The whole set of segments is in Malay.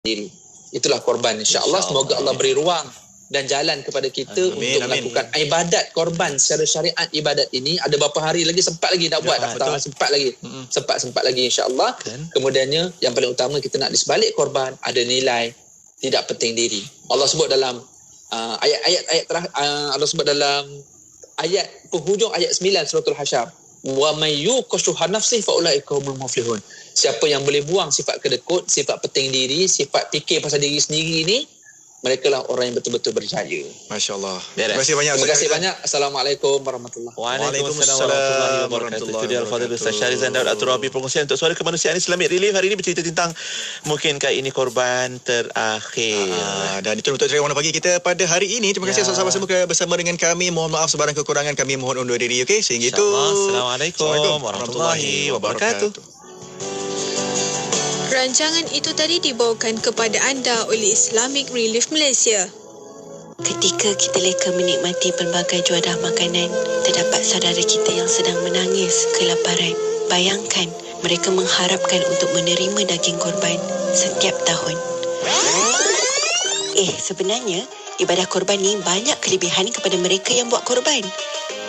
diri. Itulah korban, insya-Allah. Semoga Allah beri ruang dan jalan kepada kita untuk melakukan ibadat korban secara syariat. Ibadat ini ada berapa hari lagi sempat lagi nak buat, sempat lagi insya-Allah. Kemudiannya yang paling utama, kita nak di sebalik korban ada nilai tidak penting diri. Allah sebut dalam ayat terakhir, Allah sebut dalam ayat penghujung ayat 9 suratul Hasyr, wa may yuqashuha nafsihi fa ulaika humul muflihun. Siapa yang boleh buang sifat kedekut, sifat penting diri, sifat fikir pasal diri sendiri ni, mereka lah orang yang betul-betul berjaya. Masya-Allah. Terima kasih banyak. Terima kasih banyak. Assalamualaikum warahmatullahi wabarakatuh. Waalaikumsalam warahmatullahi wabarakatuh. Itu dia Al-Fadhil Ustaz Syarizan Daud At-Turabi, perkongsian untuk Suara Kemanusiaan Islamic Relief hari ini bercerita tentang mungkinkah ini korban terakhir. Dan itu untuk cerita Warna Pagi kita pada hari ini. Terima kasih sahabat-sahabat semua bersama dengan kami. Mohon maaf sebarang kekurangan, kami mohon undur diri. Okey, sehingga itu. Assalamualaikum warahmatullahi wabarakatuh. Rancangan itu tadi dibawakan kepada anda oleh Islamic Relief Malaysia. Ketika kita leka menikmati pelbagai juadah makanan, terdapat saudara kita yang sedang menangis kelaparan. Bayangkan, mereka mengharapkan untuk menerima daging korban setiap tahun. Sebenarnya, ibadah korban ni banyak kelebihan kepada mereka yang buat korban.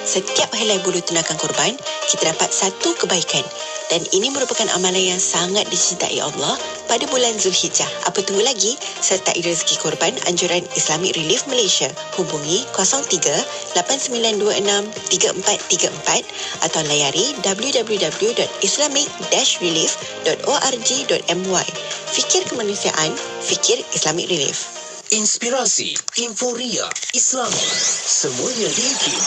Setiap helai bulu tunakan korban, kita dapat satu kebaikan. Dan ini merupakan amalan yang sangat dicintai Allah pada bulan Zulhijjah. Apa tunggu lagi? Sertai rezeki korban anjuran Islamic Relief Malaysia. Hubungi 03-9926-3434 atau layari www.islamic-relief.org.my. Fikir kemanusiaan, fikir Islamic Relief. Inspirasi, Inforia, Islam, semuanya diikin.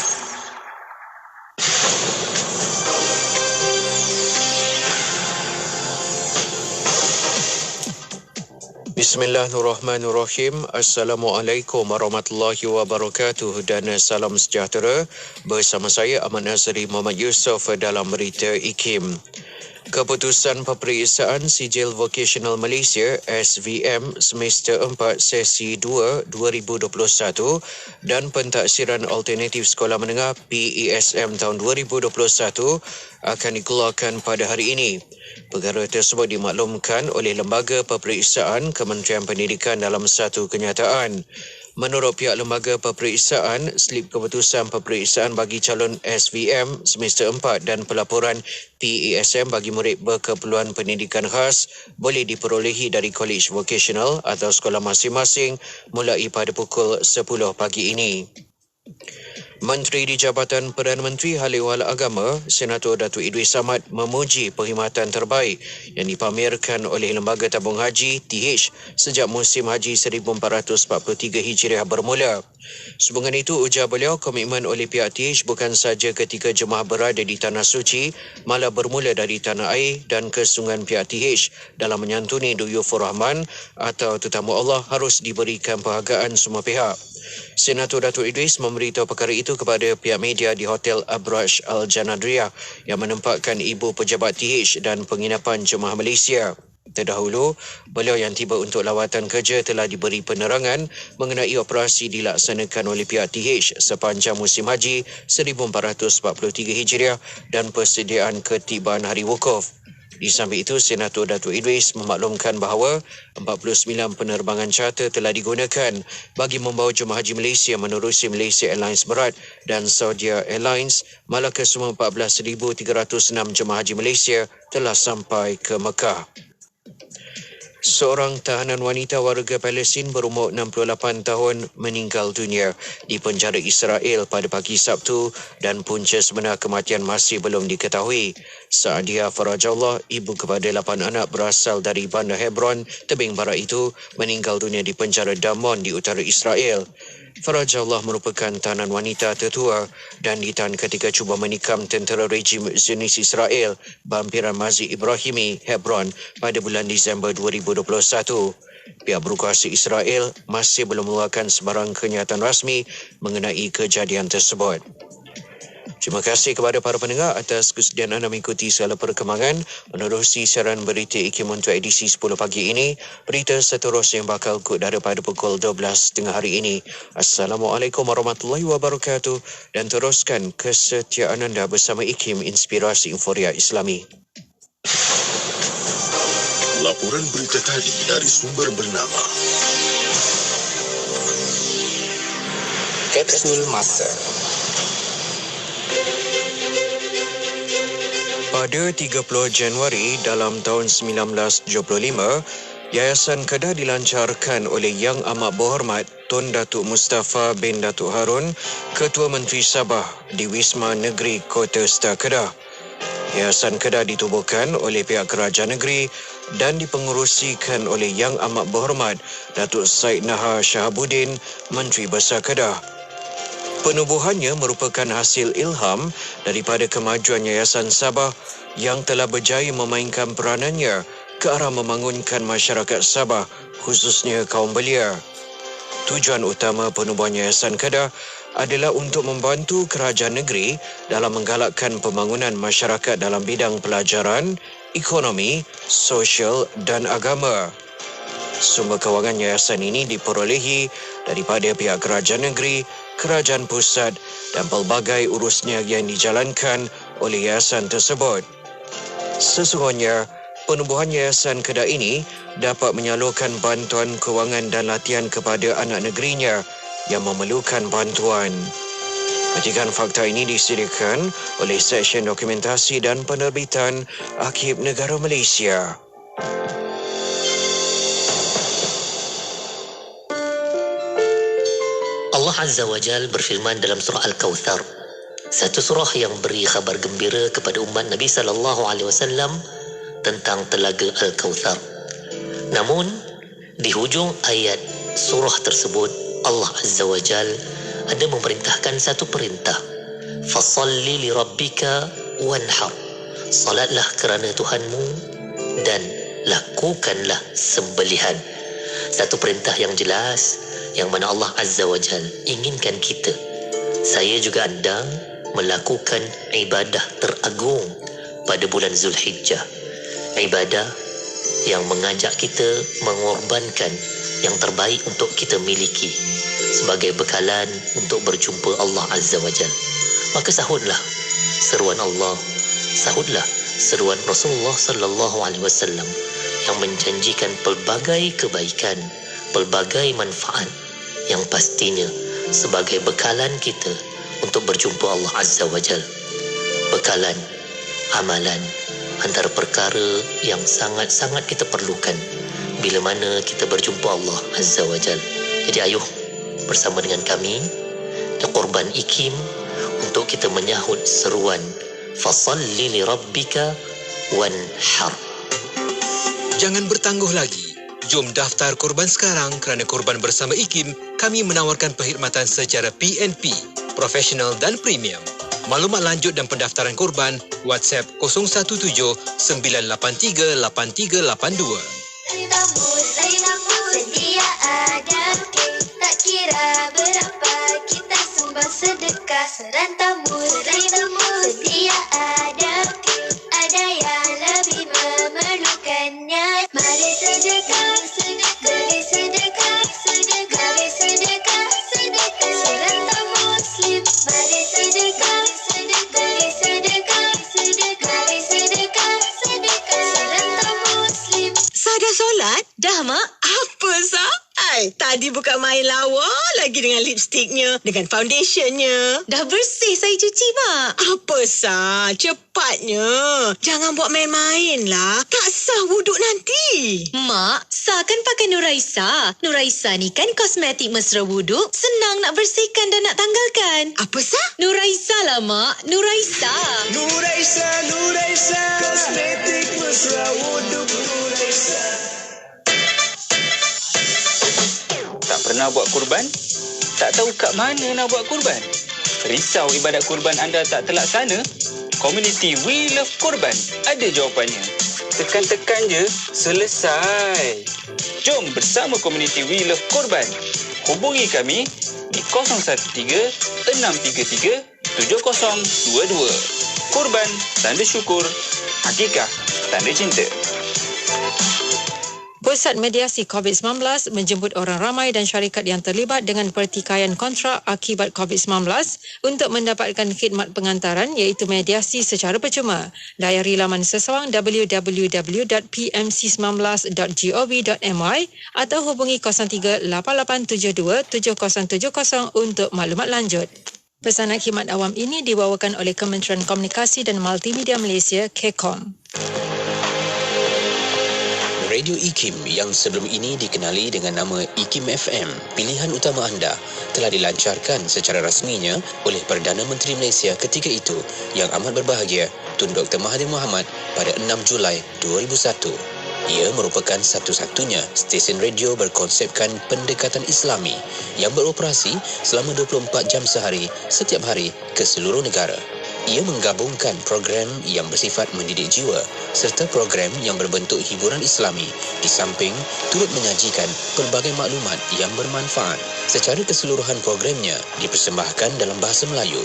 Bismillahirrahmanirrahim. Assalamualaikum warahmatullahi wabarakatuh dan salam sejahtera. Bersama saya Ahmad Nazri Muhammad Yusof dalam berita IKIM. Keputusan Peperiksaan Sijil Vocational Malaysia SVM Semester 4 Sesi 2 2021 dan Pentaksiran Alternatif Sekolah Menengah PESM tahun 2021 akan dikeluarkan pada hari ini. Perkara tersebut dimaklumkan oleh Lembaga Peperiksaan Kementerian Pendidikan dalam satu kenyataan. Menurut pihak Lembaga Peperiksaan, slip keputusan peperiksaan bagi calon SVM Semester 4 dan pelaporan PESM bagi murid berkeperluan pendidikan khas boleh diperolehi dari Kolej Vocational atau sekolah masing-masing mulai pada pukul 10 pagi ini. Menteri di Jabatan Perdana Menteri Hal-Ehwal Agama, Senator Datuk Idris Ahmad memuji perkhidmatan terbaik yang dipamerkan oleh Lembaga Tabung Haji TH sejak musim haji 1443 Hijriah bermula. Sehubungan itu, ujar beliau, komitmen oleh pihak TH bukan sahaja ketika jemaah berada di Tanah Suci, malah bermula dari tanah air dan kesungguhan pihak TH dalam menyantuni Duyufur Rahman atau tetamu Allah harus diberikan penghargaan semua pihak. Senator Datuk Idris memberitahu perkara itu kepada pihak media di Hotel Abraj Al-Janadriyah yang menempatkan ibu pejabat TH dan penginapan jemaah Malaysia. Terdahulu, beliau yang tiba untuk lawatan kerja telah diberi penerangan mengenai operasi dilaksanakan oleh pihak TH sepanjang musim haji 1443 Hijriah dan persediaan ketibaan hari wukuf. Di samping itu, Senator Datuk Idris memaklumkan bahawa 49 penerbangan charter telah digunakan bagi membawa jemaah haji Malaysia menerusi Malaysia Airlines Berat dan Saudia Airlines, malakah semua 14,306 jemaah haji Malaysia telah sampai ke Mekah. Seorang tahanan wanita warga Palestin berumur 68 tahun meninggal dunia di penjara Israel pada pagi Sabtu dan punca sebenar kematian masih belum diketahui. Saadia Farajallah, ibu kepada 8 anak berasal dari bandar Hebron, tebing barat itu, meninggal dunia di penjara Damon di utara Israel. Farajallah merupakan tahanan wanita tertua dan ditahan ketika cuba menikam tentera rejim Zionis Israel bampiran Masjid Ibrahimi Hebron pada bulan Disember 2021. Pihak berkuasa Israel masih belum mengeluarkan sebarang kenyataan rasmi mengenai kejadian tersebut. Terima kasih kepada para pendengar atas kesediaan anda mengikuti segala perkembangan menerusi siaran berita IKIM untuk edisi 10 pagi ini. Berita seterusnya yang bakal kudara pada pukul 12 tengah hari ini. Assalamualaikum warahmatullahi wabarakatuh dan teruskan kesetiaan anda bersama IKIM Inspirasi Inforia Islami. Laporan berita tadi dari sumber bernama Kapsul Masa. Pada 30 Januari dalam tahun 1975, Yayasan Kedah dilancarkan oleh Yang Amat Berhormat Tun Datuk Mustafa bin Datuk Harun, Ketua Menteri Sabah di Wisma Negeri Kota Star Kedah. Yayasan Kedah ditubuhkan oleh pihak kerajaan negeri dan dipengerusikan oleh Yang Amat Berhormat Datuk Said Nahar Shahabuddin, Menteri Besar Kedah. Penubuhannya merupakan hasil ilham daripada kemajuan Yayasan Sabah yang telah berjaya memainkan peranannya ke arah membangunkan masyarakat Sabah, khususnya kaum belia. Tujuan utama penubuhan Yayasan Kedah adalah untuk membantu kerajaan negeri dalam menggalakkan pembangunan masyarakat dalam bidang pelajaran, ekonomi, sosial dan agama. Sumber kewangan yayasan ini diperolehi daripada pihak kerajaan negeri, kerajaan pusat dan pelbagai urusnya yang dijalankan oleh yayasan tersebut. Sesungguhnya, penubuhan Yayasan Kedah ini dapat menyalurkan bantuan kewangan dan latihan kepada anak negerinya yang memerlukan bantuan. Petikan fakta ini disediakan oleh Seksyen Dokumentasi dan Penerbitan Arkib Negara Malaysia. Allah Azza wa Jal berfirman dalam surah Al-Kawthar, satu surah yang beri khabar gembira kepada umat Nabi SAW tentang telaga Al-Kawthar. Namun, di hujung ayat surah tersebut, Allah Azza wa Jal ada memerintahkan satu perintah. Fasalli li rabbika wanhar. Salatlah kerana Tuhanmu dan lakukanlah sembelihan. Satu perintah yang jelas, yang mana Allah Azza wa Jal inginkan kita, saya juga anda, melakukan ibadah teragung pada bulan Zulhijjah. Ibadah yang mengajak kita mengorbankan yang terbaik untuk kita miliki sebagai bekalan untuk berjumpa Allah Azza wa Jal. Maka sahutlah seruan Allah, sahutlah seruan Rasulullah sallallahu alaihi wasallam yang menjanjikan pelbagai kebaikan, pelbagai manfaat yang pastinya sebagai bekalan kita untuk berjumpa Allah Azza wa Jal. Bekalan, amalan, antara perkara yang sangat-sangat kita perlukan bila mana kita berjumpa Allah Azza wa Jal. Jadi ayuh bersama dengan kami di Korban IKIM untuk kita menyahut seruan Fasalli li rabbika wanhar. Jangan bertangguh lagi. Jom daftar korban sekarang kerana korban bersama IKIM kami menawarkan perkhidmatan secara PNP, profesional dan premium. Maklumat lanjut dan pendaftaran korban, WhatsApp 017-983-8382. Sedia ada, tak kira berapa kita sumbang sedekah serantamu. Sedia ada yang lebih memerlukannya. Mari sedekah, mari sedekah, mari sedekah, serantam Muslim. Mari sedekah, mari sedekah, mari sedekah, serantam Muslim. Sah dah solat? Dah, Mak. Apa Sah? Tadi bukan main lawa lagi dengan lipstiknya, dengan foundationnya. Dah bersih saya cuci, Mak. Apa Sah? Cepatnya. Jangan buat main-main lah. Tak sah wuduk nanti. Mak, Sah kan pakai Nuraisa. Nuraisa ni kan kosmetik mesra wuduk. Senang nak bersihkan dan nak tanggalkan. Apa Sah? Nuraisa lah, Mak. Nuraisa. Nuraisa. Kosmetik mesra wuduk Nuraisa. Tak pernah buat kurban? Tak tahu kat mana nak buat kurban? Risau ibadat kurban anda tak terlaksana? Komuniti We Love Korban ada jawapannya. Tekan-tekan je, selesai. Jom bersama komuniti We Love Korban. Hubungi kami di 013-633-7022. Korban tanda syukur, hakikah tanda cinta. Pusat Mediasi COVID-19 menjemput orang ramai dan syarikat yang terlibat dengan pertikaian kontrak akibat COVID-19 untuk mendapatkan khidmat pengantaran iaitu mediasi secara percuma. Layari laman sesawang www.pmc19.gov.my atau hubungi 0388727070 untuk maklumat lanjut. Pesanan khidmat awam ini dibawakan oleh Kementerian Komunikasi dan Multimedia Malaysia, KCOM. Radio IKIM yang sebelum ini dikenali dengan nama IKIM FM, pilihan utama anda, telah dilancarkan secara rasminya oleh Perdana Menteri Malaysia ketika itu yang amat berbahagia, Tun Dr. Mahathir Mohamad pada 6 Julai 2001. Ia merupakan satu-satunya stesen radio berkonsepkan pendekatan Islami yang beroperasi selama 24 jam sehari setiap hari ke seluruh negara. Ia menggabungkan program yang bersifat mendidik jiwa serta program yang berbentuk hiburan Islami di samping turut menyajikan pelbagai maklumat yang bermanfaat. Secara keseluruhan programnya dipersembahkan dalam bahasa Melayu.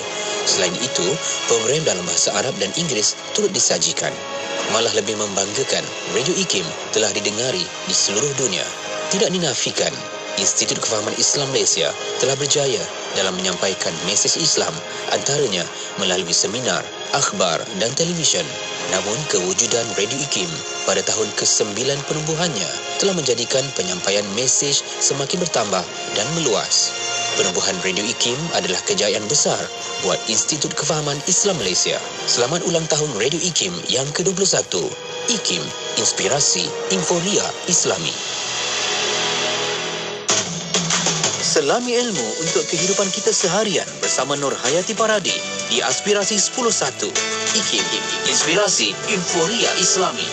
Selain itu, program dalam bahasa Arab dan Inggeris turut disajikan. Malah lebih membanggakan, Radio IKIM telah didengari di seluruh dunia. Tidak dinafikan, Institut Kefahaman Islam Malaysia telah berjaya dalam menyampaikan mesej Islam antaranya melalui seminar, akhbar dan televisyen. Namun kewujudan Radio IKIM pada tahun ke-9 penubuhannya telah menjadikan penyampaian mesej semakin bertambah dan meluas. Penubuhan Radio IKIM adalah kejayaan besar buat Institut Kefahaman Islam Malaysia. Selamat ulang tahun Radio IKIM yang ke-21. IKIM, Inspirasi Inforia Islami. Selami ilmu untuk kehidupan kita seharian bersama Nur Hayati Paradi di Aspirasi 10.1. IKIM, Inspirasi Inforia Islami.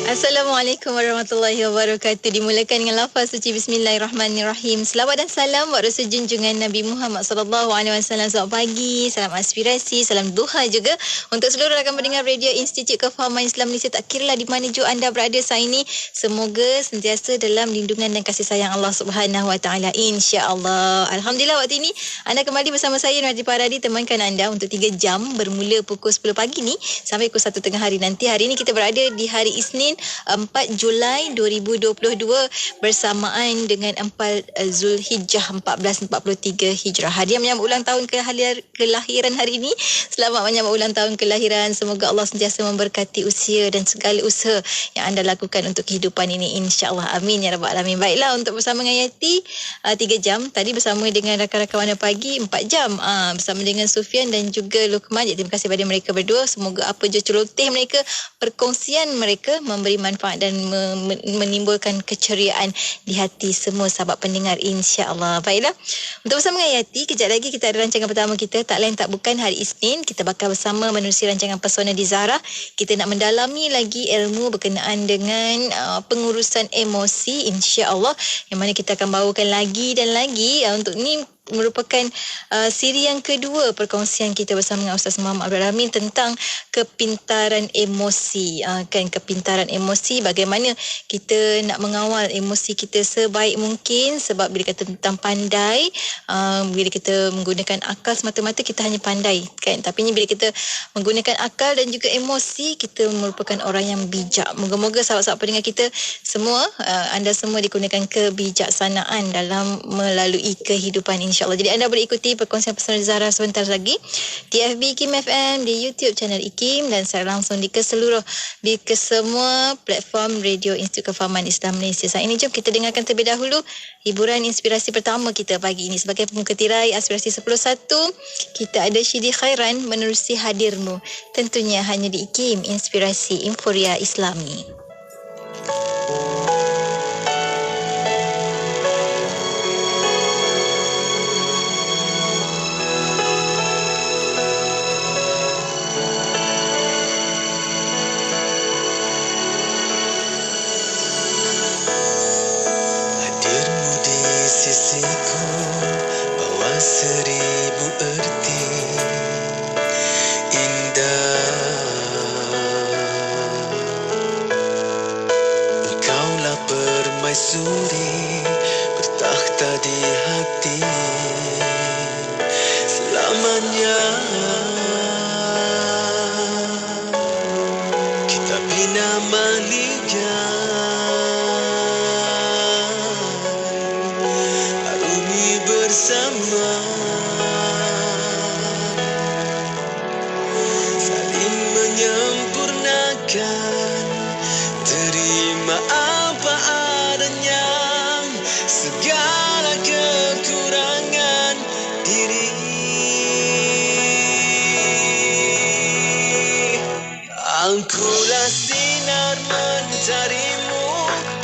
Assalamualaikum warahmatullahi wabarakatuh. Dimulakan dengan lafaz suci Bismillahirrahmanirrahim. Selawat dan salam buat Rasul junjungan Nabi Muhammad sallallahu alaihi wasallam. Selamat pagi, salam aspirasi, salam duha juga untuk seluruh rakan pendengar Radio Institut Kefahaman Islam Malaysia, tak kira di mana juga anda berada saat ini. Semoga sentiasa dalam lindungan dan kasih sayang Allah Subhanahu wa taala, insya-Allah. Alhamdulillah, waktu ini anda kembali bersama saya Nur Hayati Paradi, temankan anda untuk 3 jam bermula pukul 10 pagi ni sampai pukul 1 tengah hari nanti. Hari ini kita berada di hari Isnin 4 Julai 2022 bersamaan dengan 4 Zulhijjah 1443 Hijrah. Hadiah menyambut ulang tahun kelahiran hari ini. Selamat menyambut ulang tahun kelahiran. Semoga Allah sentiasa memberkati usia dan segala usaha yang anda lakukan untuk kehidupan ini, insya-Allah. Amin ya rabbal alamin. Baiklah, untuk bersama dengan Yati 3 jam. Tadi bersama dengan rakan-rakan Warna Pagi 4 jam bersama dengan Sufian dan juga Luqman. Jadi terima kasih kepada mereka berdua. Semoga apa je celoteh mereka, perkongsian mereka memberi manfaat dan menimbulkan keceriaan di hati semua sahabat pendengar, insya-Allah. Baiklah, untuk bersama dengan Yati, kejap lagi kita ada rancangan pertama kita, tak lain tak bukan hari Isnin kita bakal bersama menerusi rancangan Pesona di Zahra. Kita nak mendalami lagi ilmu berkenaan dengan pengurusan emosi, insya-Allah, yang mana kita akan bawakan lagi dan lagi. Untuk ni merupakan siri yang kedua perkongsian kita bersama dengan Ustaz Muhammad Abdul Rahmin tentang kepintaran emosi. Kepintaran emosi, bagaimana kita nak mengawal emosi kita sebaik mungkin. Sebab bila kata tentang pandai, bila kita menggunakan akal semata-mata kita hanya pandai kan, tapi ni bila kita menggunakan akal dan juga emosi, kita merupakan orang yang bijak. Moga-moga sahabat-sahabat pendengar kita semua, anda semua digunakan kebijaksanaan dalam melalui kehidupan, insya-Allah. Jadi anda boleh ikuti perkongsian Pesona Zahra sebentar lagi di FB IKIM FM, di YouTube channel IKIM dan secara langsung di kesemua platform Radio Institut Kefahaman Islam Malaysia. Saat ini jom kita dengarkan terlebih dahulu hiburan inspirasi pertama kita pagi ini. Sebagai pembuka tirai Aspirasi 10.1, kita ada Syidi Khairan menerusi Hadirmu. Tentunya hanya di IKIM, Inspirasi Inforia Islami. Sisiku bawa 1000 erti indah. Engkaulah permaisuri bertakhta di hati selamanya. Kita bina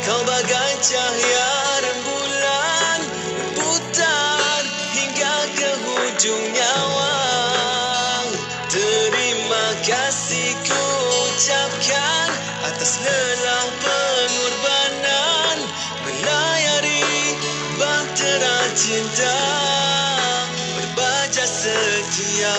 kau bagai cahaya rembulan berputar hingga ke hujung nyawa. Terima kasih ku ucapkan atas lelah pengorbanan melayari bahtera cinta berbaja setia.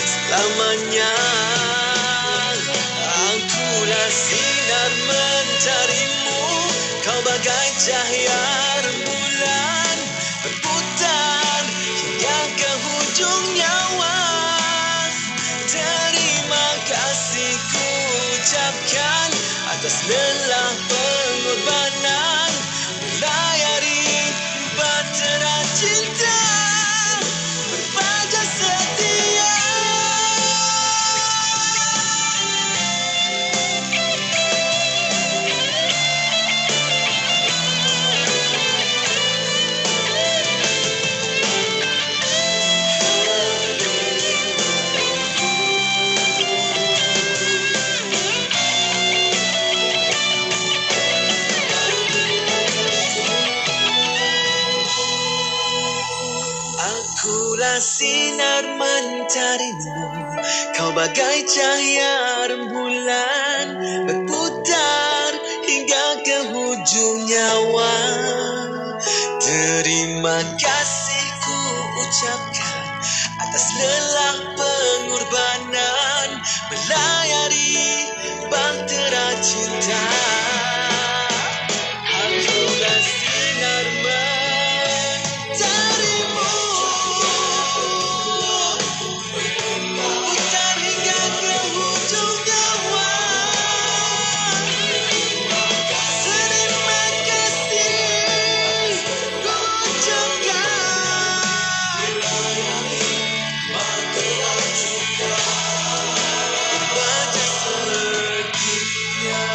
Selamanya akulah sinar mencarimu, kau bagai cahaya rembulan berputar hingga ke hujung nyawa. Terima kasih ku ucapkan atas lelah pengorbanan melayari bahtera cinta berbaja setia. Akulah sinar mencarimu, kau bagai cahaya rembulan berputar hingga ke hujung nyawa. Terima kasih ku ucapkan atas lelah pengorbanan melayari bahtera cinta. Akulah sinar mencarimu, berputar hingga ke hujung nyawa. Terima kasih ku ucapkan bahtera cinta berbaja setia.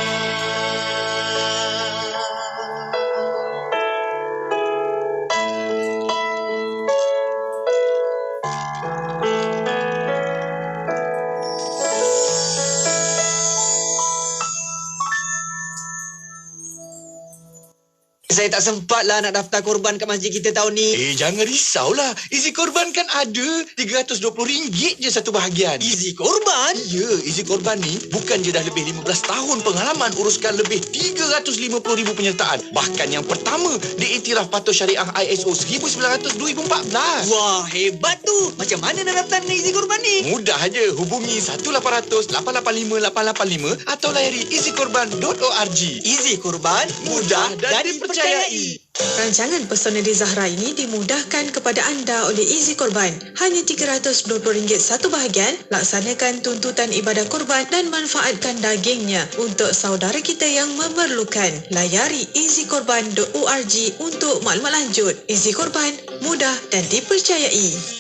Saya tak sempat lah nak daftar korban kat masjid kita tahun ni. Jangan risaulah. Easy Korban kan ada. RM320 je satu bahagian. Easy Korban? Ya, Easy Korban ni bukan je dah lebih 15 tahun pengalaman uruskan lebih 350,000 penyertaan. Bahkan yang pertama diiktiraf patuh syariah ISO 1900-2014. Wah, hebat tu. Macam mana nak daftar Easy Korban ni? Mudah aja. Hubungi 1-800-885-885 atau layari easykorban.org. Easy Korban, mudah dan dipercayai. Rancangan Pesona di Zahra ini dimudahkan kepada anda oleh Easy Korban. Hanya RM320 satu bahagian. Laksanakan tuntutan ibadah korban dan manfaatkan dagingnya untuk saudara kita yang memerlukan. Layari easykorban.org untuk maklumat lanjut. Easy Korban, mudah dan dipercayai.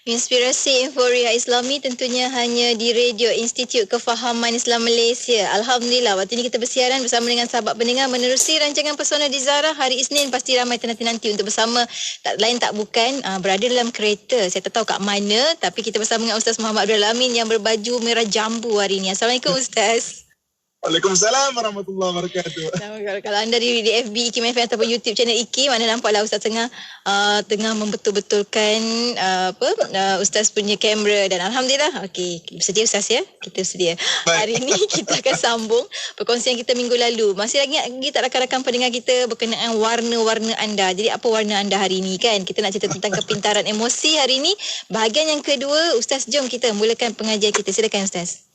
Inspirasi Euforia Islami tentunya hanya di Radio Institut Kefahaman Islam Malaysia. Alhamdulillah, waktu ini kita bersiaran bersama dengan sahabat pendengar menerusi rancangan Pesona di Zahra hari Isnin. Pasti ramai nanti untuk bersama, tak lain tak bukan berada dalam kereta. Saya tak tahu kat mana, tapi kita bersama dengan Ustaz Muhammad Abdul Amin yang berbaju merah jambu hari ini. Assalamualaikum Ustaz. Waalaikumsalam warahmatullahi wabarakatuh. Kalau anda di FB IKIM FM ataupun YouTube channel IKIM, mana nampaklah Ustaz tengah membetul-betulkan Ustaz punya kamera, dan alhamdulillah. Okey, bersedia Ustaz ya? Kita sedia. Hari ini kita akan sambung perkongsian kita minggu lalu. Masih lagi tak rakan-rakan pendengar kita berkenaan warna-warna anda. Jadi apa warna anda hari ini kan? Kita nak cerita tentang kepintaran emosi hari ini. Bahagian yang kedua, Ustaz, jom kita mulakan pengajian kita. Silakan Ustaz.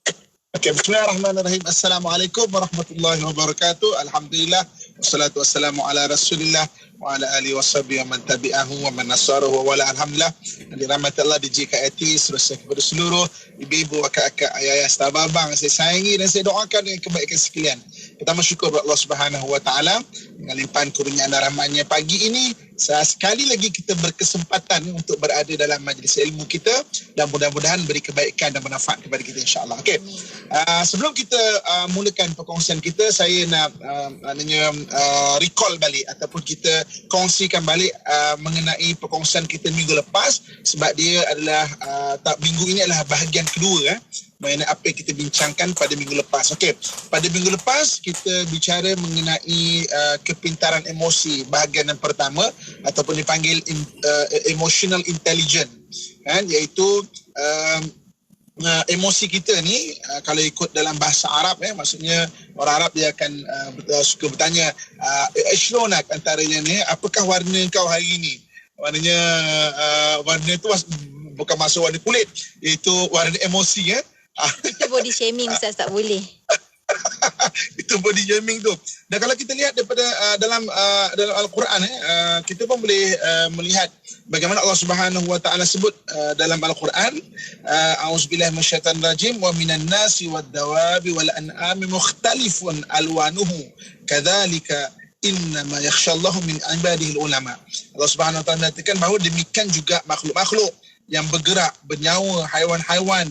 Okey, bismillahirrahmanirrahim. Assalamualaikum warahmatullahi wabarakatuh. Alhamdulillah, wassalatu wassalamu ala Rasulillah wa ala alihi washabihi wa man tabi'ahu wa man nasarahu wa wala. Alhamdulillah, dirahmati Allah di JKIT, seterusnya kepada seluruh ibu-ibu, akak-akak, ayah-ayah, abang saya sayangi dan saya doakan dengan kebaikan sekalian. Pertama, syukur kepada Allah Subhanahu wa taala dengan limpahan kurnia dan rahmatnya. Pagi ini sekali lagi kita berkesempatan untuk berada dalam majlis ilmu kita dan mudah-mudahan beri kebaikan dan manfaat kepada kita, insya-Allah. Okey. Sebelum kita mulakan perkongsian kita, saya nak recall balik ataupun kita kongsikan balik mengenai perkongsian kita minggu lepas, sebab dia adalah minggu ini adalah bahagian kedua mengenai apa yang kita bincangkan pada minggu lepas. Okey, pada minggu lepas kita bicara mengenai kepintaran emosi, bahagian yang pertama ataupun dipanggil emotional intelligence, iaitu emosi kita ni, kalau ikut dalam bahasa Arab, maksudnya orang Arab dia akan suka bertanya, Ishronak, antaranya ni, apakah warna kau hari ni? Maknanya warna tu bukan masuk warna kulit, iaitu warna emosi. Itu body shaming, Ustaz, tak boleh. Itu body shaming tu. Dan kalau kita lihat daripada dalam Al-Quran, kita pun boleh melihat bagaimana Allah Subhanahu wa taala sebut dalam Al-Quran, a'udzubillahi minasyaitanir rajim, wa minan nasi wad dawabi wal an'ami mukhtalifun alwanuhu kadzalika innama yakhshallahu min ibadihi ulama. Allah Subhanahu wa taala mengatakan bahawa demikian juga makhluk-makhluk yang bergerak, bernyawa, haiwan-haiwan,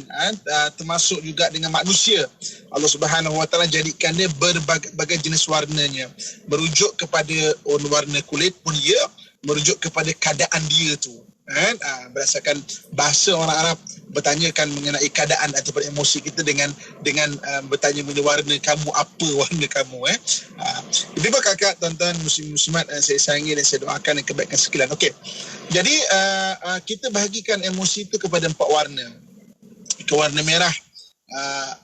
termasuk juga dengan manusia. Allah Subhanahu wa taala jadikan dia berbagai jenis warnanya. Merujuk kepada warna kulit pun ya, merujuk kepada keadaan dia tu. Berdasarkan bahasa orang Arab, bertanyakan mengenai keadaan ataupun emosi kita dengan bertanya mengenai warna kamu, apa warna kamu. Ibu kakak, tuan-tuan, muslim-muslimat, saya sayangi dan saya doakan yang kebaikan sekalian. Okey. Jadi kita bahagikan emosi itu kepada 4 warna. Ke warna merah.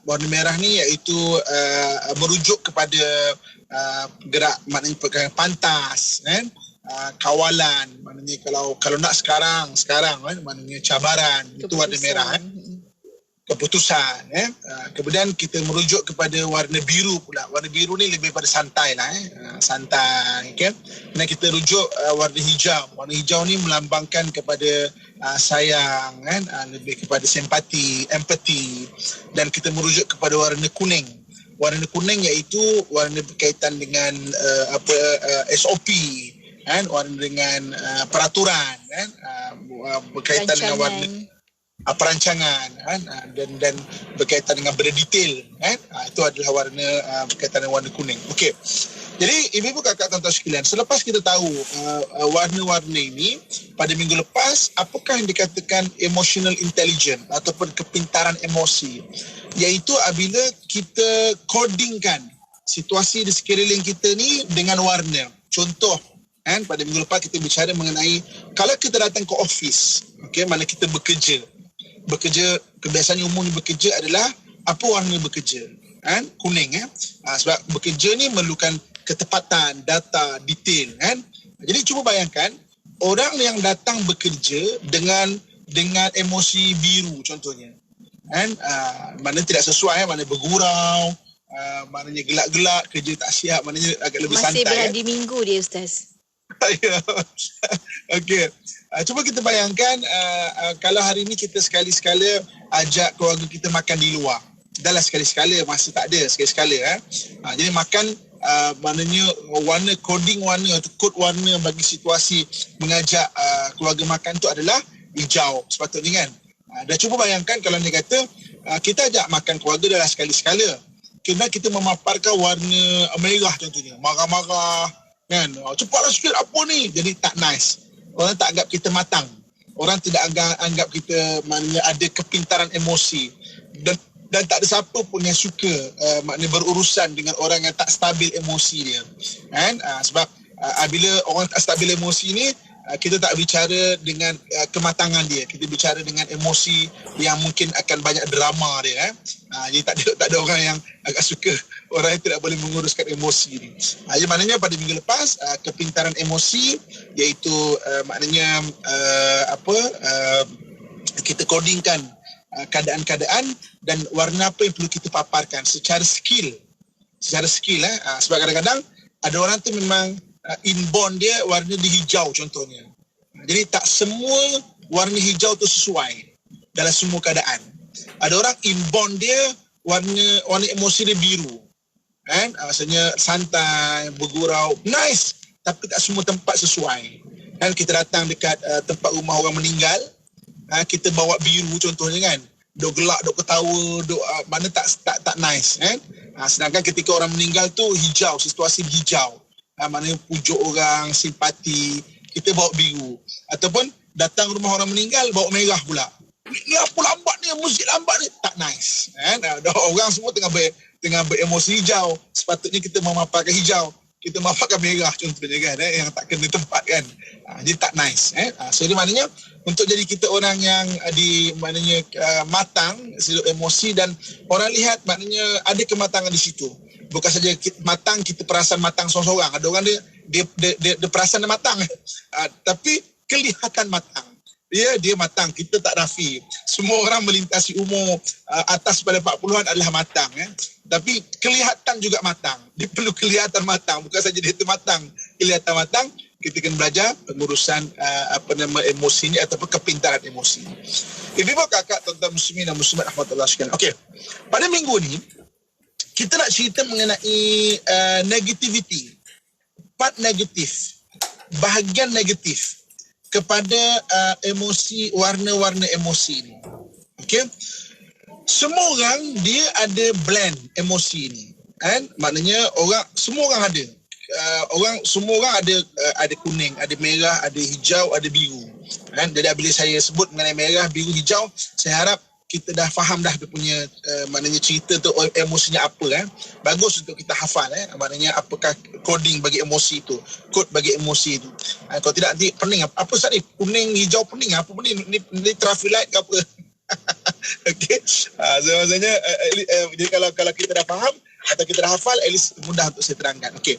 Warna merah ni iaitu merujuk kepada gerak, maknanya perkara pantas, kawalan, maknanya kalau nak sekarang maknanya cabaran, itu warna merah. Keputusan. Kemudian kita merujuk kepada warna biru pula. Warna biru ni lebih pada santai lah. Santai. Okay? Dan kita rujuk warna hijau. Warna hijau ni melambangkan kepada sayang, lebih kepada simpati, empati. Dan kita merujuk kepada warna kuning. Warna kuning iaitu warna berkaitan dengan SOP. Warna dengan peraturan, berkaitan dengan warna perancangan, dan berkaitan dengan berdetail, itu adalah warna berkaitan dengan warna kuning. Okey. Jadi ibu-ibu, kakak, tuan-tuan sekalian, selepas kita tahu warna-warna ini pada minggu lepas, apakah yang dikatakan emotional intelligence ataupun kepintaran emosi, iaitu apabila kita codingkan situasi di sekeliling kita ni dengan warna. Contoh, pada minggu lepas kita bicara mengenai kalau kita datang ke office, mana kita bekerja, kebiasaan umumnya bekerja adalah apa warna bekerja? Kuning. Sebab bekerja ni memerlukan ketepatan, data, detail. Jadi cuba bayangkan orang yang datang bekerja dengan emosi biru contohnya. Mana tidak sesuai, mana bergurau, maknanya gelak-gelak, kerja tak siap, maknanya agak lebih masih santai. Masih berhadi minggu dia, Ustaz. Okey. Cuba kita bayangkan kalau hari ini kita sekali-sekala ajak keluarga kita makan di luar. Dahlah sekali-sekala, masa tak ada sekali-sekala. Jadi makan maknanya warna, coding warna atau kod warna bagi situasi mengajak keluarga makan tu adalah hijau sepatutnya kan. Dan cuba bayangkan kalau dia kata kita ajak makan keluarga dah sekali-sekala, kena kita memaparkan warna merah contohnya, marah-marah kan, cepatlah sikit apa ni, jadi tak nice. Orang tak anggap kita matang, orang tidak anggap kita maknanya ada kepintaran emosi, dan tak ada siapa pun yang suka maknanya berurusan dengan orang yang tak stabil emosi dia kan. Sebab bila orang tak stabil emosi ni, kita tak bicara dengan kematangan dia, kita bicara dengan emosi yang mungkin akan banyak drama dia. Jadi tak ada orang yang agak suka orang yang tidak boleh menguruskan emosi ni. Jadi maknanya pada minggu lepas kepintaran emosi iaitu maknanya kita codingkan keadaan-keadaan dan warna apa yang perlu kita paparkan secara skill. Sebab kadang-kadang ada orang tu memang inborn dia warna dia hijau contohnya. Jadi tak semua warna hijau tu sesuai dalam semua keadaan. Ada orang inborn dia warna emosi dia biru. Kan? Maksudnya santai, bergurau, nice, tapi tak semua tempat sesuai. Kan kita datang dekat tempat rumah orang meninggal, kita bawa biru contohnya kan. Duk gelak, duk ketawa, duk mana tak nice kan. Sedangkan ketika orang meninggal tu hijau, situasi hijau. Maknanya pujuk orang, simpati, kita bawa biru. Ataupun datang rumah orang meninggal bawa merah pula. Ni apa lambat ni, muzik lambat ni, tak nice kan. Orang semua tengah beremosi hijau, sepatutnya kita memaparkan hijau, kita memaparkan merah contohnya kan, yang tak kena tempat kan. Jadi tak nice so dia maknanya untuk jadi kita orang yang matang sudut emosi, dan orang lihat maknanya ada kematangan di situ. Bukan saja matang, kita perasan matang seorang-seorang. Ada orang dia perasan dia matang tapi kelihatan matang. Dia matang, kita tak nafi. Semua orang melintasi umur atas pada 40-an adalah matang tapi kelihatan juga matang. Dia perlu kelihatan matang, bukan saja dia tu matang, kelihatan matang. Kita kena belajar pengurusan emosinya ataupun kepintaran emosi. Ibu kakak, tuan-tuan muslimin dan muslimat rahmatullah sekalian. Okey. Pada minggu ni kita nak cerita mengenai negativity. Part negatif, bahagian negatif kepada emosi, warna-warna emosi ni. Okey. Semua orang dia ada blend emosi ni. Kan? Maknanya semua orang ada. Semua orang ada kuning, ada merah, ada hijau, ada biru. Kan? Jadi bila saya sebut mengenai merah, biru, hijau, saya harap kita dah faham dah dia punya maknanya cerita tu emosinya apa bagus untuk kita hafal maknanya apakah coding bagi emosi tu, kod bagi emosi tu. Kalau tidak nanti pening apa Ustaz ni, kuning hijau pening apa pening ni traffic light ke apa. Okey, so maksudnya jadi kalau kita dah faham atau kita dah hafal, at least mudah untuk saya terangkan. Okey,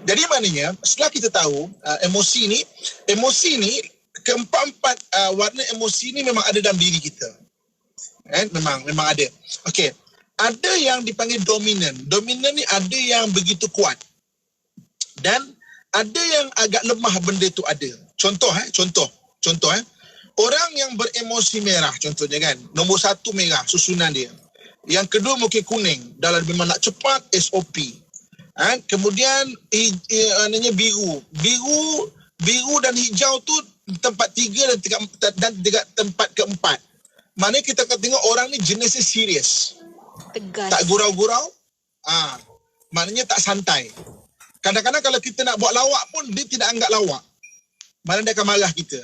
jadi maknanya setelah kita tahu emosi ni keempat-empat warna emosi ni memang ada dalam diri kita. Memang ada. Okey. Ada yang dipanggil dominan. Dominan ni ada yang begitu kuat. Dan ada yang agak lemah benda tu ada. Contoh. Orang yang beremosi merah contohnya kan. Nombor 1 merah susunan dia. Yang kedua mungkin kuning. Dalam memang nak cepat SOP. Kemudian biru dan hijau tu tempat 3 dan tempat keempat. Maknanya kita akan tengok orang ni jenisnya serius. Tegas. Tak gurau-gurau. Maknanya tak santai. Kadang-kadang kalau kita nak buat lawak pun, dia tidak anggap lawak. Maknanya dia akan marah kita.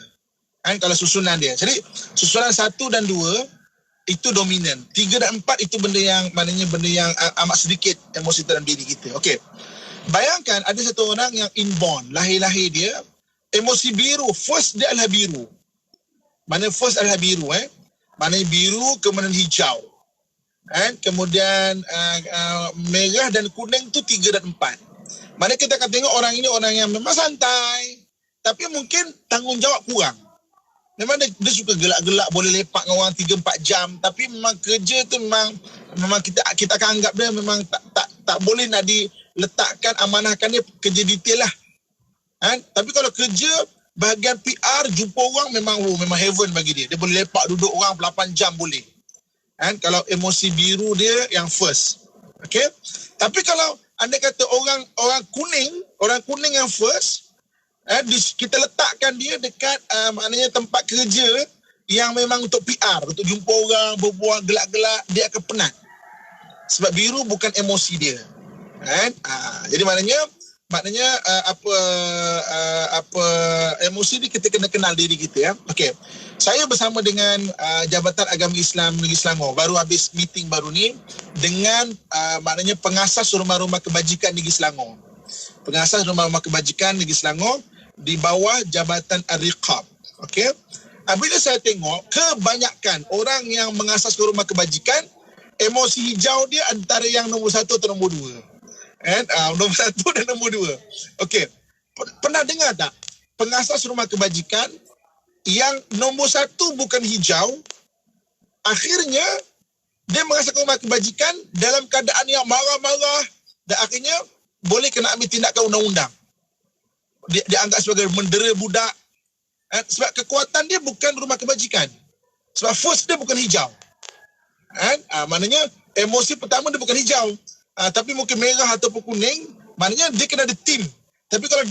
Kalau susunan dia. Jadi, susunan 1 dan 2, itu dominan. 3 dan 4, itu benda yang amat sedikit emosi dalam diri kita. Okey. Bayangkan, ada satu orang yang inborn. Lahir-lahir dia, emosi biru. First dia adalah biru. Mana first adalah biru. Maknanya biru, kemudian hijau. Kemudian merah dan kuning tu 3 dan 4. Maknanya kita akan tengok orang ini orang yang memang santai. Tapi mungkin tanggungjawab kurang. Memang dia suka gelak-gelak, boleh lepak dengan orang 3-4 jam. Tapi memang kerja tu memang kita akan anggap dia memang tak boleh nak diletakkan, amanahkan dia kerja detail lah. Tapi kalau kerja, bahagian PR, jumpa orang memang heaven bagi dia. Dia boleh lepak duduk orang 8 jam boleh. Kalau emosi biru dia yang first. Okey. Tapi kalau anda kata orang kuning yang first, kita letakkan dia dekat maknanya tempat kerja yang memang untuk PR, untuk jumpa orang, berbual gelak-gelak, dia akan penat. Sebab biru bukan emosi dia. Jadi maknanya apa emosi ni kita kena kenal diri kita. Okey. Saya bersama dengan Jabatan Agama Islam Negeri Selangor baru habis meeting baru ni dengan maknanya pengasas rumah-rumah kebajikan Negeri Selangor. Pengasas rumah-rumah kebajikan Negeri Selangor di bawah Jabatan Ar-Riqab. Okey. Bila saya tengok kebanyakan orang yang mengasas rumah kebajikan, emosi hijau dia antara yang nombor 1 atau nombor 2. Nombor 1 dan nombor 2. Okey. Pernah dengar tak pengasas rumah kebajikan yang nombor 1 bukan hijau, akhirnya dia mengasaskan rumah kebajikan dalam keadaan yang marah-marah dan akhirnya boleh kena ambil tindakan undang-undang. dianggap sebagai mendera budak. Sebab kekuatan dia bukan rumah kebajikan. Sebab force dia bukan hijau. Maknanya emosi pertama dia bukan hijau. Tapi mungkin merah ataupun kuning, maknanya dia kena ada team. Tapi kalau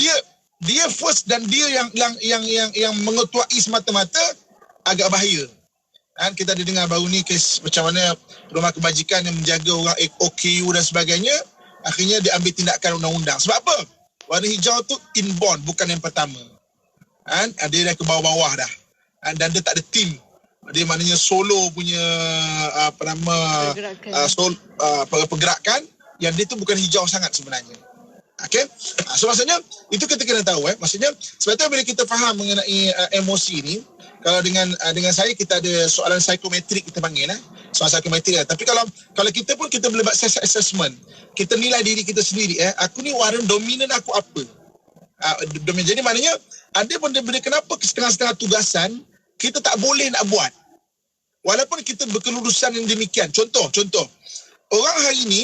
dia first dan dia yang mengetuai semata-mata, agak bahaya. Kita ada dengar baru ni kes macam mana rumah kebajikan yang menjaga orang OKU dan sebagainya, akhirnya diambil tindakan undang-undang. Sebab apa? Warna hijau tu inborn, bukan yang pertama. Dia dah ke bawah-bawah dah. Dan dia tak ada team. Dia maknanya solo punya pergerakan yang dia tu bukan hijau sangat sebenarnya. Okay? So maksudnya itu kita kena tahu. Maksudnya sebab tu bila kita faham mengenai emosi ni, kalau dengan saya kita ada soalan psikometrik kita panggil soalan psikometrik. Tapi kalau kita pun kita boleh buat self assessment. Kita nilai diri kita sendiri. Aku ni warna dominan aku apa? Jadi maknanya ada benda-benda kenapa setengah-setengah tugasan kita tak boleh nak buat. Walaupun kita berkelulusan yang demikian. Contoh. Orang hari ni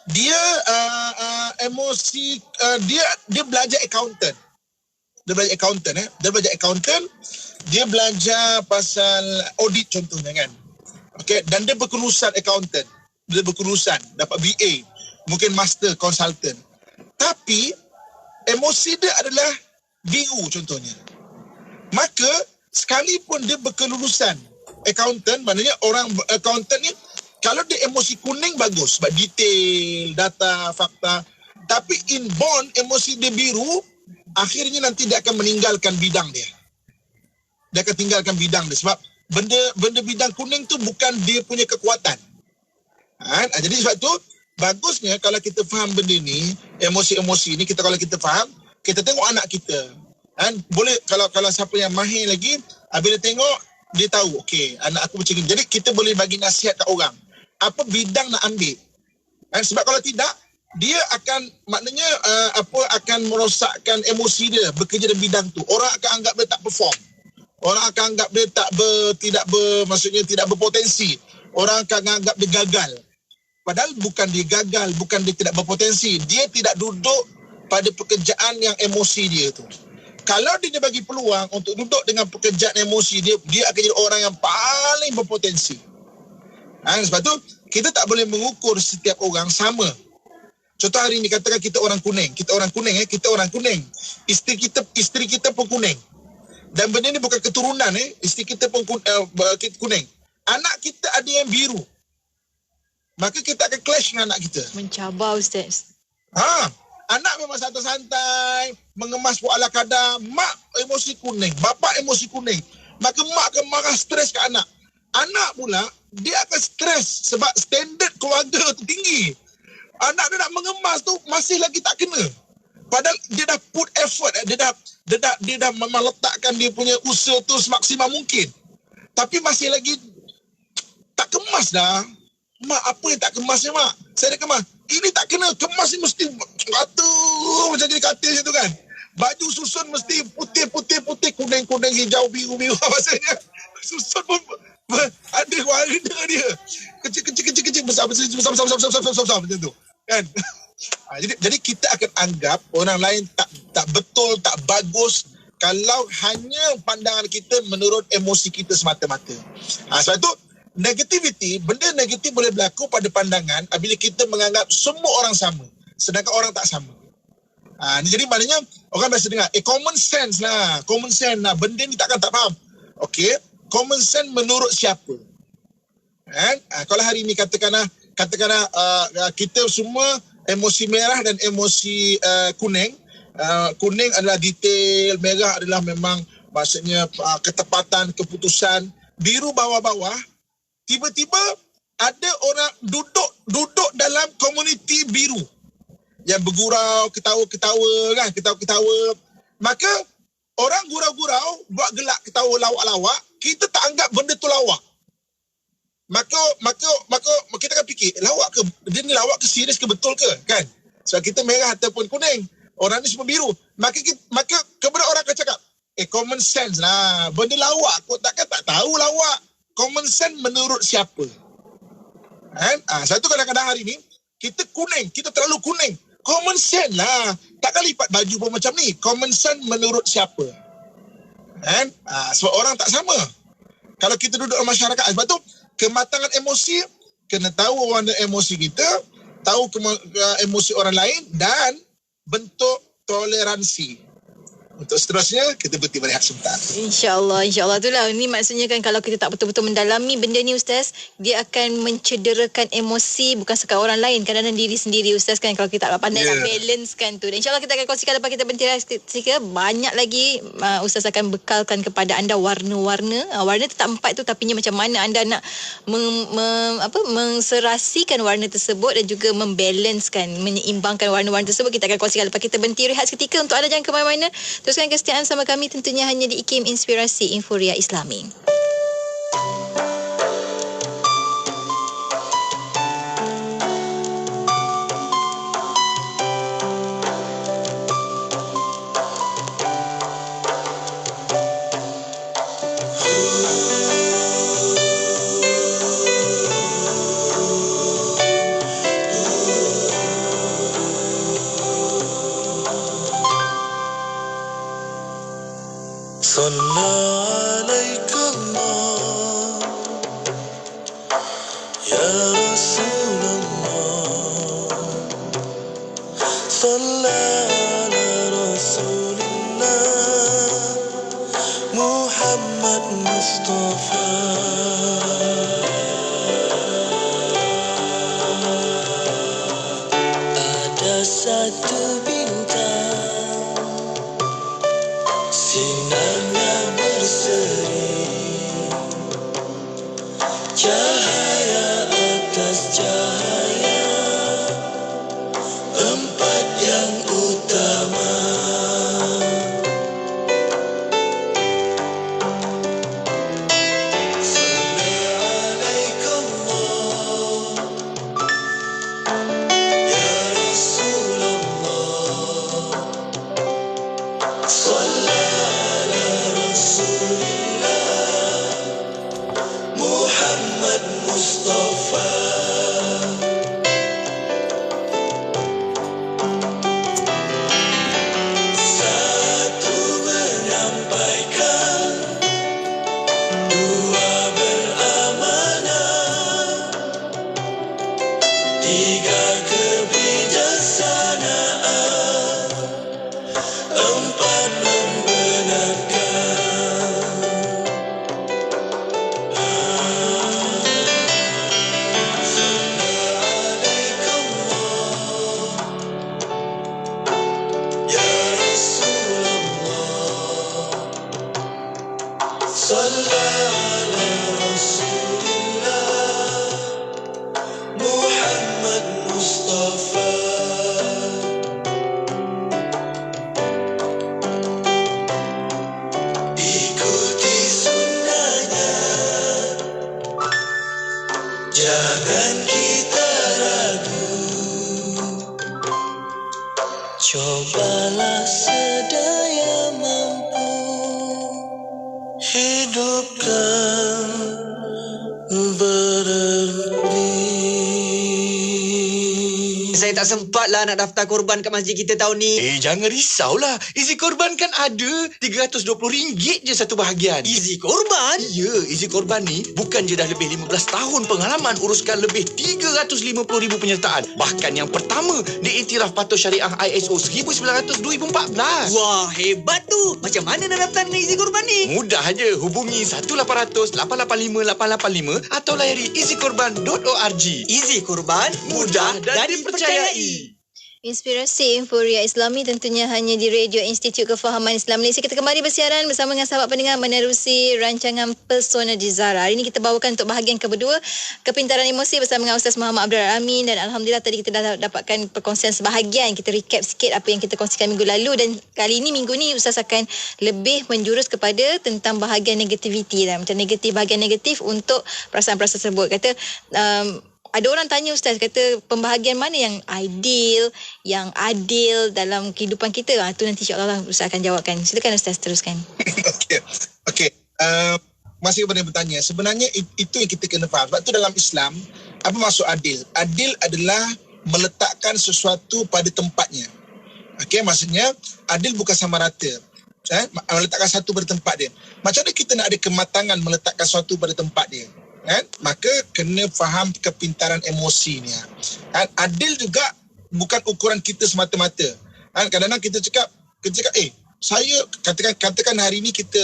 dia emosi dia belajar accountant. Dia belajar accountant, dia belajar pasal audit contohnya kan. Okey, dan dia berkelulusan accountant. Dia berkelulusan dapat BA, mungkin master consultant. Tapi emosi dia adalah biru contohnya. Maka sekalipun dia berkelulusan accountant, maknanya orang accountant ni kalau dia emosi kuning bagus sebab detail, data, fakta. Tapi inborn emosi dia biru, akhirnya nanti dia akan meninggalkan bidang dia. Dia akan tinggalkan bidang dia sebab benda bidang kuning tu bukan dia punya kekuatan. Jadi sebab tu bagusnya kalau kita faham benda ni, emosi-emosi ni kalau kita faham, kita tengok anak kita. Boleh kalau siapa yang mahir lagi, bila tengok dia tahu, okey, anak aku macam ni. Jadi kita boleh bagi nasihat kat orang. Apa bidang nak ambil. Sebab kalau tidak, dia akan maknanya akan merosakkan emosi dia bekerja dalam bidang tu. Orang akan anggap dia tak perform. Orang akan anggap dia maksudnya tidak berpotensi. Orang akan anggap dia gagal. Padahal bukan dia gagal, bukan dia tidak berpotensi. Dia tidak duduk pada pekerjaan yang emosi dia tu. Kalau dia bagi peluang untuk duduk dengan pekerjaan emosi dia akan jadi orang yang paling berpotensi. Sebab tu kita tak boleh mengukur setiap orang sama. Contoh hari ni katakan kita orang kuning. Isteri kita pun kuning. Dan benda ni bukan keturunan isteri kita pun kuning. Anak kita ada yang biru. Maka kita akan clash dengan anak kita. Mencabar Ustaz. Anak memang santai-santai, mengemas buat ala kadar. Mak emosi kuning, bapa emosi kuning. Maka mak akan marah, stres ke anak. Anak pula, dia akan stres sebab standard keluarga tu tinggi. Anak dia nak mengemas tu masih lagi tak kena. Padahal dia dah put effort, dia dah meletakkan dia punya usaha tu semaksimal mungkin. Tapi masih lagi tak kemas dah. Mak, apa yang tak kemasnya mak? Saya dah kemas. Ini tak kena. Kemas ni mesti macam jadi katil macam tu kan. Baju susun mesti putih, kuning, hijau, biru. Maksudnya susun pun ada warna dia. Kecil, besar macam tu. Kan? Jadi kita akan anggap orang lain tak betul, tak bagus kalau hanya pandangan kita menurut emosi kita semata-mata. Sebab itu negativity, benda negatif boleh berlaku pada pandangan apabila kita menganggap semua orang sama sedangkan orang tak sama. Jadi maknanya orang biasa dengar common sense lah, benda ni tak faham. Okey, common sense menurut siapa? Kalau hari ni katakanlah kita semua emosi merah dan emosi kuning. Kuning adalah detail, merah adalah memang maksudnya ketepatan, keputusan, biru bawah-bawah. Tiba-tiba ada orang duduk dalam komuniti biru yang bergurau, ketawa-ketawa kan, ketawa-ketawa. Maka orang gurau-gurau buat gelak, ketawa, lawak-lawak, kita tak anggap benda tu lawak. Maka kita akan fikir, lawak ke? Dia ni lawak ke, serius ke, betul ke? Kan? Sebab kita merah ataupun kuning. Orang ni semua biru. Maka kemudian orang akan cakap, common sense lah. Benda lawak kau takkan tak tahu lawak. Common sense menurut siapa? Satu kadang-kadang hari ni, kita terlalu kuning. Common sense lah. Takkan lipat baju pun macam ni. Common sense menurut siapa? Kan? Sebab orang tak sama. Kalau kita duduk dalam masyarakat, sebab tu kematangan emosi, kena tahu warna emosi kita, tahu emosi orang lain dan bentuk toleransi. Untuk seterusnya, kita berhenti berehat sebentar. InsyaAllah itulah. Ini maksudnya kan kalau kita tak betul-betul mendalami benda ni Ustaz, dia akan mencederakan emosi bukan sekadar orang lain, kadang-kadang diri sendiri Ustaz kan, kalau kita tak pandai nak balancekan tu. Dan insyaAllah kita akan kongsikan lepas kita berhenti seketika. Banyak lagi Ustaz akan bekalkan kepada anda warna-warna. Warna tu tak 4 tu, tapi macam mana anda nak mengserasikan warna tersebut dan juga membalancekan, menyeimbangkan warna-warna tersebut. Kita akan kongsikan lepas kita berhenti rehat seketika. Untuk anda jangan ke mana-mana. Teruskan kesetiaan sama kami tentunya hanya di IKIM Inspirasi Inforia Islami. Cobalah sedaya mampu hidupkan bererti. Saya tak sempat lah nak daftar korban kat masjid kita tahun ni. Jangan risaulah. Easy Korban kan ada. RM320 je satu bahagian. Easy Korban? Ya, Easy Korban ni bukan je dah lebih 15 tahun pengalaman uruskan lebih 350,000 penyertaan. Bahkan yang pertama diiktiraf patuh syariah ISO 1900-2014. Wah, hebat tu. Macam mana nak daftar dengan Easy Korban ni? Mudah aja. Hubungi 1-800-885-885 atau layari easykorban.org. Easy Korban, mudah dan dipercayai. Inspirasi Inforia Islami tentunya hanya di Radio Institut Kefahaman Islam Malaysia. Kita kembali bersiaran bersama dengan sahabat pendengar menerusi rancangan Persona di Zahra. Hari ini kita bawakan untuk bahagian kedua kepintaran emosi bersama dengan Ustaz Muhammad Abdul Amin, dan alhamdulillah tadi kita dah dapatkan perkongsian sebahagian. Kita recap sikit apa yang kita kongsikan minggu lalu, dan kali ini minggu ni Ustaz akan lebih menjurus kepada tentang bahagian negativiti lah. Macam negatif, bahagian negatif untuk perasaan-perasaan tersebut. Kata ada orang tanya Ustaz, kata pembahagian mana yang ideal, yang adil dalam kehidupan kita? Itu nanti insyaAllah Ustaz akan jawabkan. Silakan Ustaz, teruskan. Okey. Masih kepada bertanya, sebenarnya itu yang kita kena faham. Sebab tu dalam Islam, apa maksud adil? Adil adalah meletakkan sesuatu pada tempatnya. Okey, maksudnya adil bukan sama rata. Meletakkan satu pada tempat dia. Macam mana kita nak ada kematangan meletakkan sesuatu pada tempat dia? Maka kena faham kepintaran emosi ni. Adil juga bukan ukuran kita semata-mata. Kadang-kadang kita cakap saya katakan hari ni kita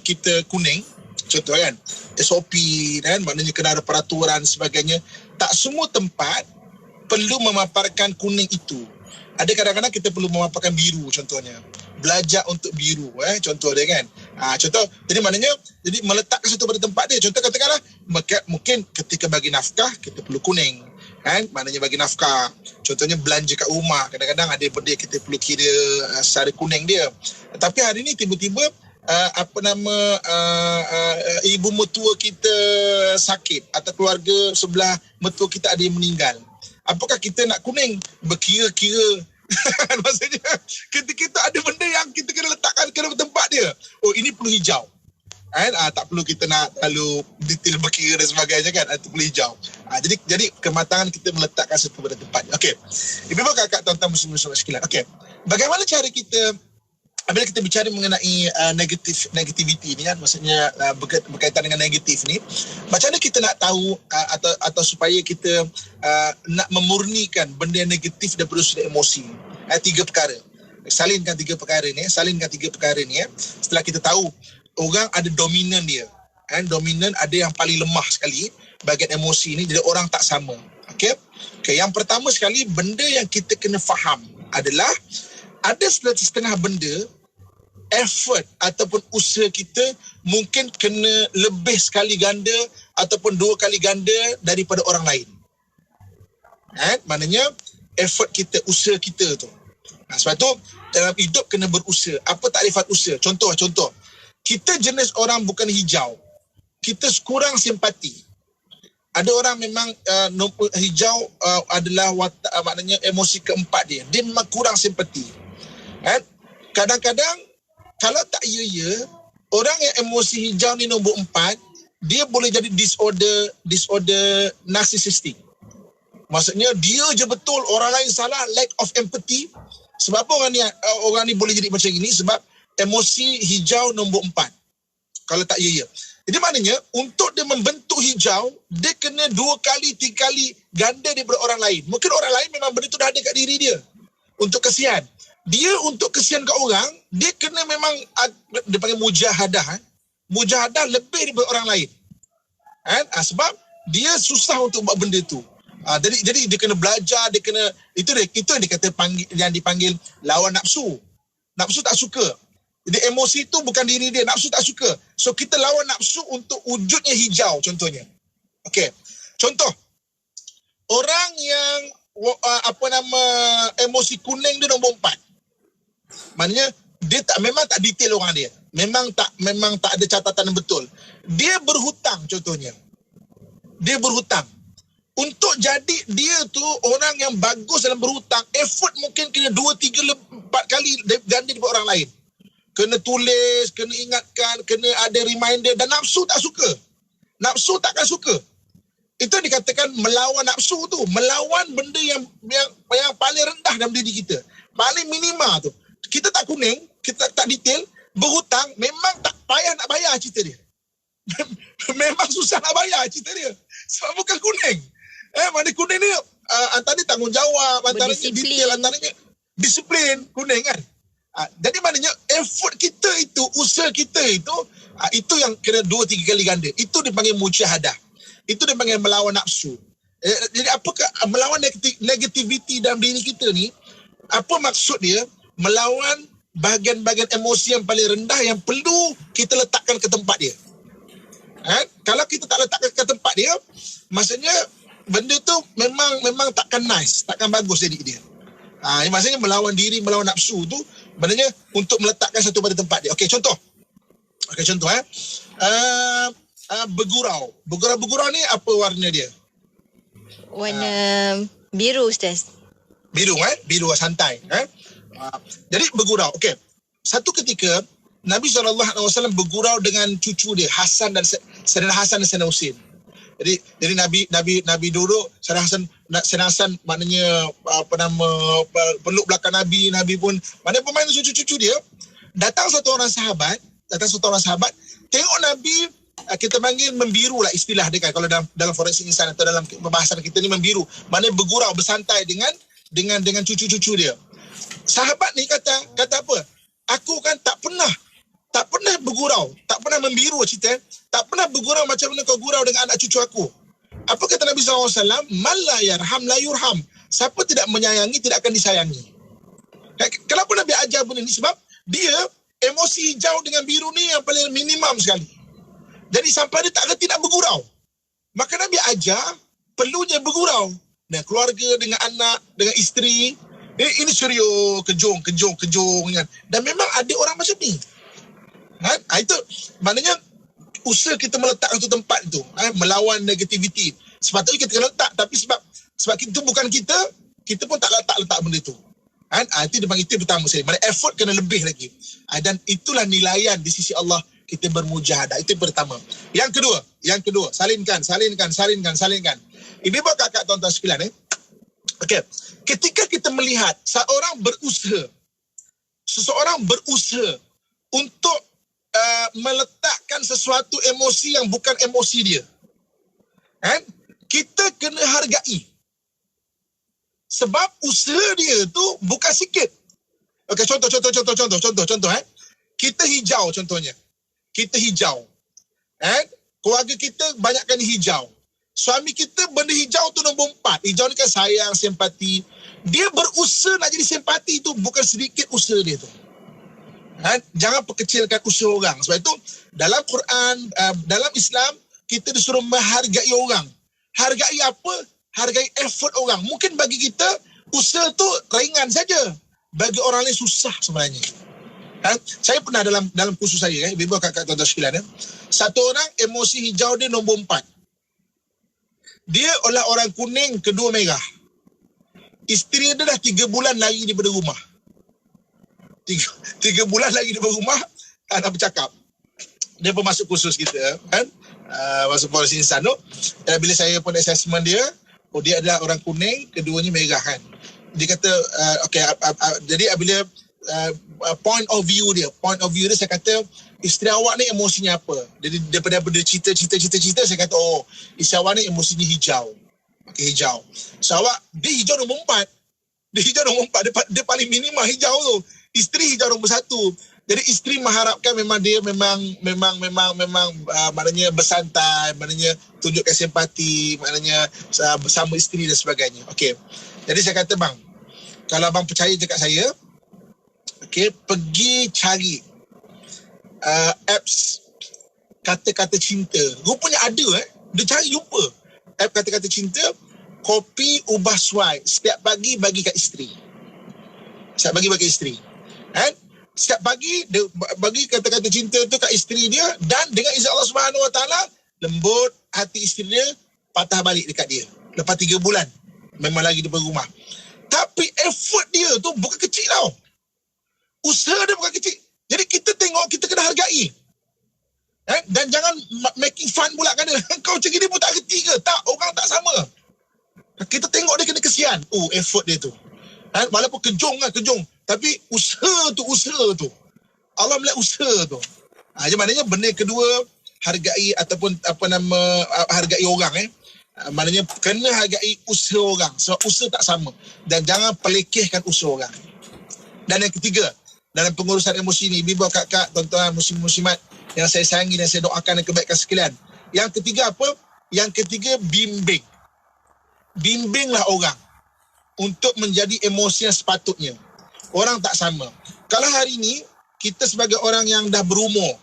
kita kuning, contoh kan, SOP kan, maknanya kena ada peraturan sebagainya. Tak semua tempat perlu memaparkan kuning itu. Ada kadang-kadang kita perlu memaparkan biru, contohnya. Belajar untuk biru, contoh dia kan. Contoh, jadi maknanya, jadi meletakkan sesuatu pada tempat dia. Contoh katakanlah, mungkin ketika bagi nafkah, kita perlu kuning. Kan? Maknanya bagi nafkah. Contohnya belanja kat rumah. Kadang-kadang ada benda kita perlu kira secara kuning dia. Tapi hari ni tiba-tiba, ibu mertua kita sakit atau keluarga sebelah mertua kita ada yang meninggal. Apakah kita nak kuning? Berkira-kira. Maksudnya kita ada benda yang kita kena letakkan ke tempat dia. Oh, ini perlu hijau. Tak perlu kita nak terlalu detail berkira dan sebagainya kan. Itu perlu hijau. Jadi kematangan kita meletakkan sesuatu pada tempat. Okey. Ibu-ibu, kakak, tuan-tuan muslim-muslim sekalian. Okey. Bagaimana cara kita bila kita bicara mengenai negativity ni kan, maksudnya berkaitan dengan negatif ni, macam mana kita nak tahu atau supaya kita nak memurnikan benda yang negatif daripada sudut emosi? Tiga perkara. Salinkan tiga perkara ni. Setelah kita tahu orang ada dominan dia, dominan ada yang paling lemah sekali bahagian emosi ni, jadi orang tak sama. Okey. Yang pertama sekali, benda yang kita kena faham adalah ada setengah benda, effort ataupun usaha kita mungkin kena lebih sekali ganda ataupun 2 kali ganda daripada orang lain. Maknanya effort kita, usaha kita tu. Sebab tu dalam hidup kena berusaha. Apa takrifat usaha? Contoh. Kita jenis orang bukan hijau. Kita kurang simpati. Ada orang memang hijau adalah maknanya emosi keempat dia. Dia memang kurang simpati. Kadang-kadang kalau tak orang yang emosi hijau ni nombor 4, dia boleh jadi disorder narcissistic. Maksudnya dia je betul, orang lain salah, lack of empathy. Sebab apa orang ni boleh jadi macam ini? Sebab emosi hijau nombor 4. Kalau tak Jadi maknanya untuk dia membentuk hijau, dia kena 2 kali, 3 kali ganda daripada orang lain. Mungkin orang lain memang benda tu dah ada kat diri dia. Untuk kesian. Dia untuk kesian kat orang, dia kena memang, dia panggil mujahadah. Mujahadah lebih daripada orang lain. Sebab dia susah untuk buat benda tu. Jadi dia kena belajar, dia kena, itu yang dikata yang dipanggil lawan nafsu. Nafsu tak suka. Jadi emosi tu bukan diri dia, nafsu tak suka. So kita lawan nafsu untuk wujudnya hijau, contohnya. Okey. Contoh, orang yang emosi kuning dia nombor 4. Maknanya dia memang tak detail orang dia. Memang tak ada catatan yang betul. Dia berhutang, contohnya. Dia berhutang. Untuk jadi dia tu orang yang bagus dalam berhutang, effort mungkin kena 2, 3, 4 kali ganda daripada orang lain. Kena tulis, kena ingatkan, kena ada reminder, dan nafsu tak suka. Nafsu takkan suka. Itu dikatakan melawan nafsu tu, melawan benda yang paling rendah dalam diri kita. Paling minima tu. Kita tak kuning, kita tak detail, berhutang, memang tak payah nak bayar cerita dia. Memang susah nak bayar cerita dia. Sebab bukan kuning. Mana kuning ni antaranya tanggungjawab, antaranya detail, antaranya disiplin, kuning kan. Jadi maknanya effort kita itu, usaha kita itu yang kena 2-3 kali ganda. Itu dipanggil mujahadah. Itu dipanggil melawan nafsu. Jadi apakah melawan negativity dalam diri kita ni? Apa maksud dia? Melawan bahagian-bahagian emosi yang paling rendah yang perlu kita letakkan ke tempat dia. Kalau kita tak letakkan ke tempat dia, maksudnya benda tu memang takkan nice, takkan bagus jadi dia. Maksudnya melawan diri, melawan nafsu tu, maknanya untuk meletakkan satu pada tempat dia. Okey, contoh. Bergurau. Bergurau ni apa warna dia? Warna biru, Ustaz. Biru, biru santai. Jadi bergurau. Okey. Satu ketika Nabi SAW bergurau dengan cucu dia, Saidina Hasan dan Saidina Husin. Jadi Nabi duduk, Sayyidina Hasan maknanya peluk belakang Nabi pun mana pemain cucu-cucu dia. Datang satu orang sahabat, tengok Nabi, kita panggil membiru lah istilah dia kan, kalau dalam forensik insan atau dalam pembahasan kita ni membiru, maknanya bergurau, bersantai dengan cucu-cucu dia. Sahabat ni kata apa? Aku kan tak pernah bergurau, tak pernah membiru cerita, tak pernah bergurau macam mana kau gurau dengan anak cucu aku. Apa kata Nabi SAW? Man la yarham la yurham. Siapa tidak menyayangi tidak akan disayangi. Kenapa Nabi ajar benda ni? Sebab dia emosi hijau dengan biru ni yang paling minimum sekali. Jadi sampai dia tak reti nak bergurau. Maka Nabi ajar perlunya bergurau. Dengan keluarga, dengan anak, dengan isteri. Ini serio, kejong kan. Dan memang ada orang macam ni. Itu maknanya usaha kita meletakkan tu tempat tu, melawan negativiti. Sepatutnya kita kena letak, tapi sebab itu bukan kita pun tak letak benda tu. Itu dia panggil itu pertama sekali. Maksudnya effort kena lebih lagi. Dan itulah nilaian di sisi Allah kita bermujahadah. Itu yang pertama. Yang kedua, salinkan. Ini buat kakak tuan-tuan sekalian. Okey. Ketika kita melihat seseorang berusaha untuk meletakkan sesuatu emosi yang bukan emosi dia. Kita kena hargai. Sebab usaha dia tu bukan sikit. Okey, contoh. Kita hijau contohnya. Keluarga kita banyakkan hijau. Suami kita benda hijau tu nombor 4. Hijau ni kan sayang, simpati. Dia berusaha nak jadi simpati tu bukan sedikit usaha dia tu. Jangan perkecilkan usaha orang. Sebab itu dalam Quran, dalam Islam, kita disuruh menghargai orang. Hargai apa? Hargai effort orang. Mungkin bagi kita usaha tu ringan saja. Bagi orang lain susah sebenarnya. Saya pernah dalam kursus saya, ibu kakak tuan-tuan sekalian, satu orang emosi hijau dia nombor 4. Dia adalah orang kuning, kedua merah. Isteri dia dah 3 bulan lari daripada rumah. 3 bulan lagi daripada rumah, tak nak bercakap. Dia pun masuk kursus kita, masuk polisi insan tu. Dan bila saya pun assessment dia, dia adalah orang kuning, keduanya merah kan. Dia kata, jadi bila point of view dia saya kata, isteri awak ni emosinya apa? Jadi daripada cerita saya kata, isteri awak ni emosinya hijau. Okay, hijau. So awak, dia hijau nombor 4. Dia paling minima hijau tu. Isteri hijau nombor 1. Jadi isteri mengharapkan memang maknanya bersantai, maknanya tunjukkan simpati, maknanya bersama isteri dan sebagainya. Okey. Jadi saya kata, bang, kalau abang percaya dekat saya, okey, pergi cari apps kata-kata cinta. Rupanya ada dia cari jumpa. App kata-kata cinta, kopi ubah swipe. Setiap pagi bagi kat isteri. Setiap pagi dia bagi kata-kata cinta tu kat isteri dia, dan dengan izin Allah Subhanahu Wa Taala lembut hati isteri dia, patah balik dekat dia. Lepas 3 bulan memang lagi di rumah. Tapi effort dia tu bukan kecil tau. Usaha dia bukan kecil. Jadi kita tengok, kita kena hargai. Dan jangan making fun pula kan dia. Kau macam gini pun tak reti ke? Tak, orang tak sama. Kita tengok dia kena kesian. Effort dia tu. Walaupun kejong. Tapi usaha tu. Allah melihat usaha tu. Jadi maknanya benda kedua, hargai ataupun hargai orang. Maknanya kena hargai usaha orang. Sebab usaha tak sama. Dan jangan pelekehkan usaha orang. Dan yang ketiga, dalam pengurusan emosi ni, ibu kakak, tuan-tuan, muslim-muslimat yang saya sayangi dan saya doakan dan kebaikan sekalian. Yang ketiga apa? Yang ketiga, bimbing. Bimbinglah orang untuk menjadi emosi yang sepatutnya. Orang tak sama. Kalau hari ni kita sebagai orang yang dah berumur,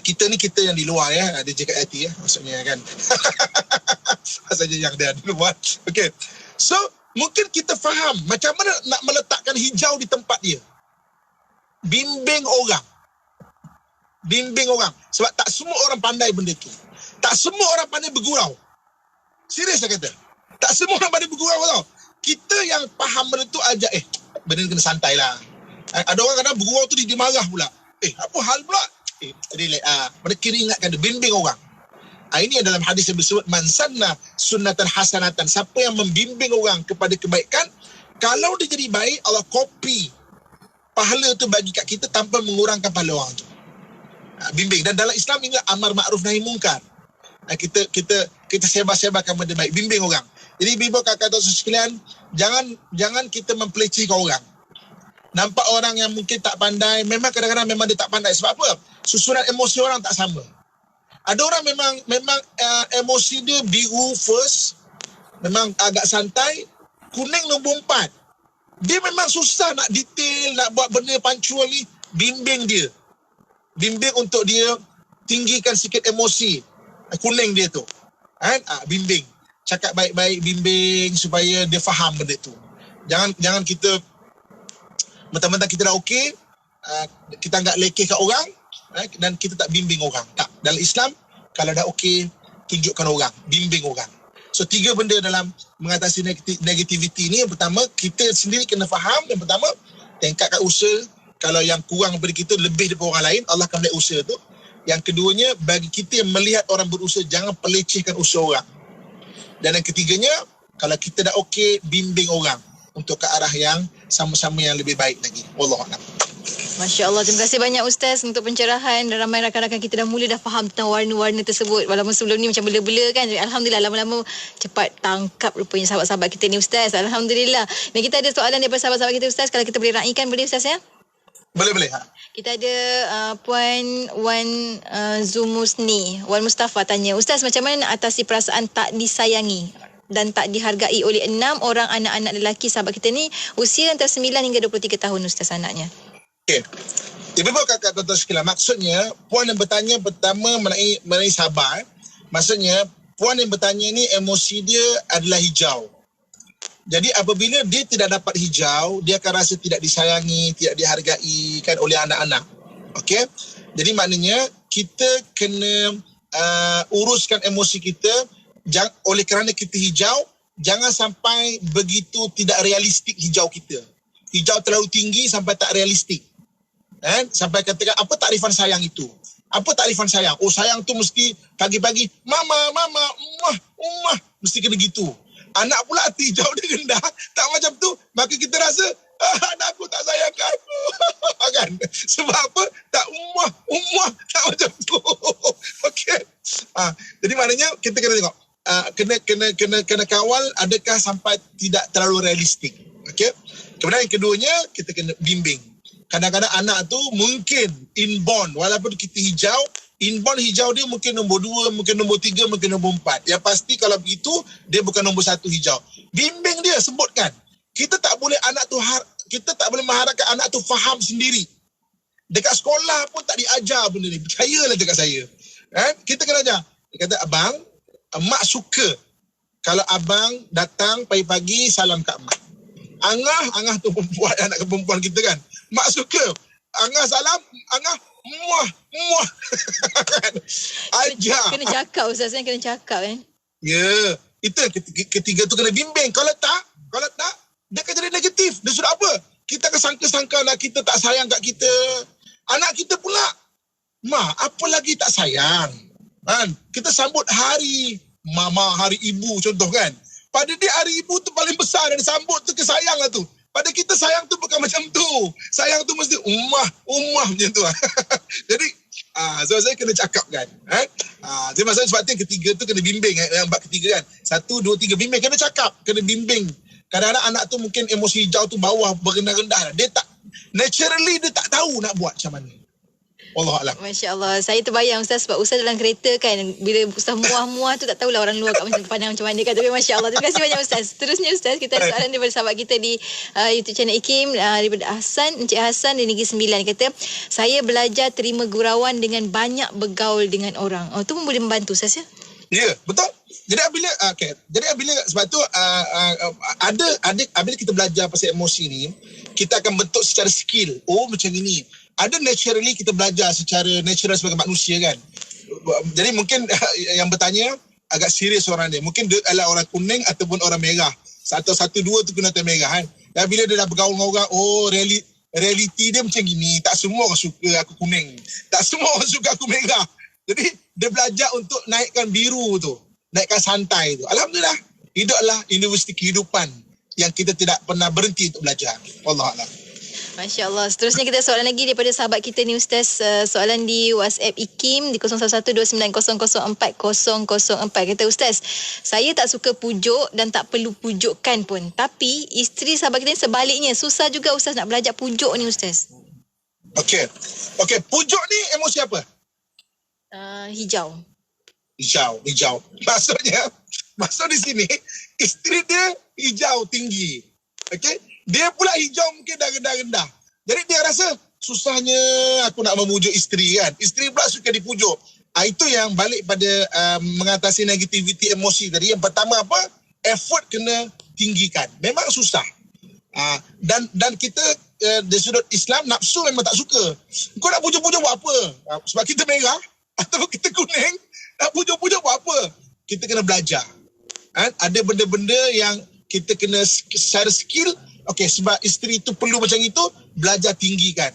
kita yang di luar ada JKT maksudnya kan. Maksudnya yang dia di luar. Okey. So, mungkin kita faham macam mana nak meletakkan hijau di tempat dia. Bimbing orang. Sebab tak semua orang pandai benda tu. Tak semua orang pandai bergurau. Serius saya kata. Tak semua orang pandai bergurau tau. Kita yang faham benda tu ajak, benda ni kena santai lah. Ada orang kadang bergurau tu dia marah pula. Apa hal pula? Relax. Mereka kira ingatkan dia. Bimbing orang. Ini dalam hadis yang disebut man sanna sunnatan hasanatan. Siapa yang membimbing orang kepada kebaikan, kalau dia jadi baik, Allah copy pahala tu bagi kat kita tanpa mengurangkan pahala orang tu. Bimbing. Dan dalam Islam ini amar ma'ruf nahi mungkar. Kita sebar-sebarkan benda baik, bimbing orang. Jadi ibu kakak sekalian, jangan kita mempelecehkan orang. Nampak orang yang mungkin tak pandai, memang kadang-kadang memang dia tak pandai. Sebab apa? Susunan emosi orang tak sama. Ada orang memang emosi dia biru first, memang agak santai, kuning nombor 4. Dia memang susah nak detail, nak buat benda punctual ni. Bimbing dia. Bimbing untuk dia tinggikan sikit emosi. Kuning dia tu. Bimbing. Cakap baik-baik, bimbing supaya dia faham benda tu. Jangan kita mentang-mentang kita dah okey, kita anggap lekeh kat orang, dan kita tak bimbing orang. Tak. Dalam Islam, kalau dah okey, tunjukkan orang, bimbing orang. So 3 benda dalam mengatasi negativity ni. Yang pertama, kita sendiri kena faham. Yang pertama, tingkatkan usaha. Kalau yang kurang daripada kita lebih daripada orang lain, Allah akan melihat usaha tu. Yang keduanya, bagi kita yang melihat orang berusaha, jangan pelecehkan usaha orang. Dan yang ketiganya, kalau kita dah okey, bimbing orang untuk ke arah yang sama-sama yang lebih baik lagi. Wallahualam. Masya Allah, terima kasih banyak Ustaz untuk pencerahan, dan ramai rakan-rakan kita dah mula dah faham tentang warna-warna tersebut. Walaupun sebelum ni macam bela-bela kan. Alhamdulillah, lama-lama cepat tangkap rupanya sahabat-sahabat kita ni Ustaz. Alhamdulillah. Dan kita ada soalan daripada sahabat-sahabat kita Ustaz. Kalau kita boleh raikan, boleh Ustaz ya? Boleh. Kita ada Puan Wan Zumusni, Wan Mustafa tanya, Ustaz, macam mana nak atasi perasaan tak disayangi dan tak dihargai oleh 6 orang anak-anak lelaki sahabat kita ni, usia antara 9 hingga 23 tahun Ustaz anaknya. Okey. Ibu kakak tuan-tuan sekalian, maksudnya puan yang bertanya pertama mengenai sabar. Maksudnya puan yang bertanya ni emosi dia adalah hijau. Jadi apabila dia tidak dapat hijau, dia akan rasa tidak disayangi, tidak dihargai kan oleh anak-anak. Okey? Jadi maknanya kita kena uruskan emosi kita. Oleh kerana kita hijau, jangan sampai begitu tidak realistik hijau kita. Hijau terlalu tinggi sampai tak realistik. Sampai katakan, apa takrifan sayang itu? Apa takrifan sayang? Oh, sayang tu mesti pagi-pagi, mama, ummah. Mesti kena gitu. Anak pula hati hijau dia rendah. Tak macam tu, maka kita rasa, anak aku tak sayang aku. Kan? Sebab apa? Tak ummah. Tak macam tu. Okey. Jadi maknanya, kita kena tengok. Kena kawal adakah sampai tidak terlalu realistik. Okey. Kemudian yang keduanya, kita kena bimbing. Kadang-kadang anak tu mungkin inborn, walaupun kita hijau, inborn hijau dia mungkin nombor 2, mungkin nombor 3, mungkin nombor 4. Yang pasti kalau begitu, dia bukan nombor 1 hijau. Bimbing dia, sebutkan. Kita tak boleh mengharapkan anak tu faham sendiri. Dekat sekolah pun tak diajar benda ni. Percayalah dekat saya. Kita kena ajar. Dia kata, abang, mak suka kalau abang datang pagi-pagi salam kat mak. Angah tu perempuan, anak perempuan kita kan. Mak suka. Angah salam, Angah muah. Ajar. Kena cakap Ustaz kan, kena cakap kan. Ya, itu ketiga tu kena bimbing. Kalau tak, dia akan jadi negatif. Dia sudah apa? Kita akan sangka-sangka lah kita tak sayang kat kita. Anak kita pula, apa lagi tak sayang? Kan? Kita sambut hari mama, hari ibu contoh kan. Pada dia hari ibu tu paling besar dan sambut tu kesayang lah tu. Pada kita sayang tu bukan macam tu. Sayang tu mesti ummah macam tu. Jadi, so saya kena cakap kan. Jadi maksudnya sebab tu yang ketiga tu kena bimbing. Yang bab ketiga kan. 1, 2, 3 bimbing. Kena cakap. Kena bimbing. Kadang-kadang anak tu mungkin emosi hijau tu bawah berendah-rendah. Dia tak, naturally dia tak tahu nak buat macam mana. Wallahualam. Masya Allah. Saya terbayang Ustaz, sebab Ustaz dalam kereta kan, bila Ustaz muah-muah tu tak tahulah orang luar kat pandang macam mana kan. Tapi Masya Allah. Terima kasih banyak Ustaz. Terusnya Ustaz, kita ada soalan daripada sahabat kita di YouTube channel IKIM, daripada Hassan, Encik Hassan di Negeri Sembilan. Dia kata, saya belajar terima gurauan dengan banyak bergaul dengan orang. Tu pun boleh membantu Ustaz ya? Ya, betul. Jadi apabila sebab tu apabila kita belajar pasal emosi ni, kita akan bentuk secara skill. Oh, macam ini. Ada naturally kita belajar secara natural sebagai manusia kan. Jadi mungkin yang bertanya agak serius orang dia. Mungkin dia adalah orang kuning ataupun orang merah. Satu, dua tu kena merah kan. Dan bila dia dah bergaul dengan orang, realiti dia macam gini. Tak semua orang suka aku kuning. Tak semua orang suka aku merah. Jadi dia belajar untuk naikkan biru tu, naikkan santai tu. Alhamdulillah, hiduplah universiti kehidupan yang kita tidak pernah berhenti untuk belajar. Wallahualam. Masya Allah. Seterusnya kita soalan lagi daripada sahabat kita ni Ustaz. Soalan di WhatsApp IKIM di 0112900404. Kata Ustaz, saya tak suka pujuk dan tak perlu pujukkan pun. Tapi isteri sahabat kita ni sebaliknya. Susah juga Ustaz nak belajar pujuk ni Ustaz. Okey, pujuk ni emosi apa? Hijau. Maksud di sini, isteri dia hijau tinggi. Okey? Dia pula hijau mungkin dah rendah-rendah. Jadi dia rasa susahnya aku nak memujuk isteri kan. Isteri pula suka dipujuk. Itu yang balik pada mengatasi negativity emosi tadi. Yang pertama apa? Effort kena tinggikan. Memang susah. Dan kita dari sudut Islam, nafsu memang tak suka. Kau nak pujuk-pujuk buat apa? Sebab kita merah atau kita kuning, nak pujuk-pujuk buat apa? Kita kena belajar. Ada benda-benda yang kita kena secara skill. Okey, sebab isteri tu perlu macam itu, belajar tinggikan.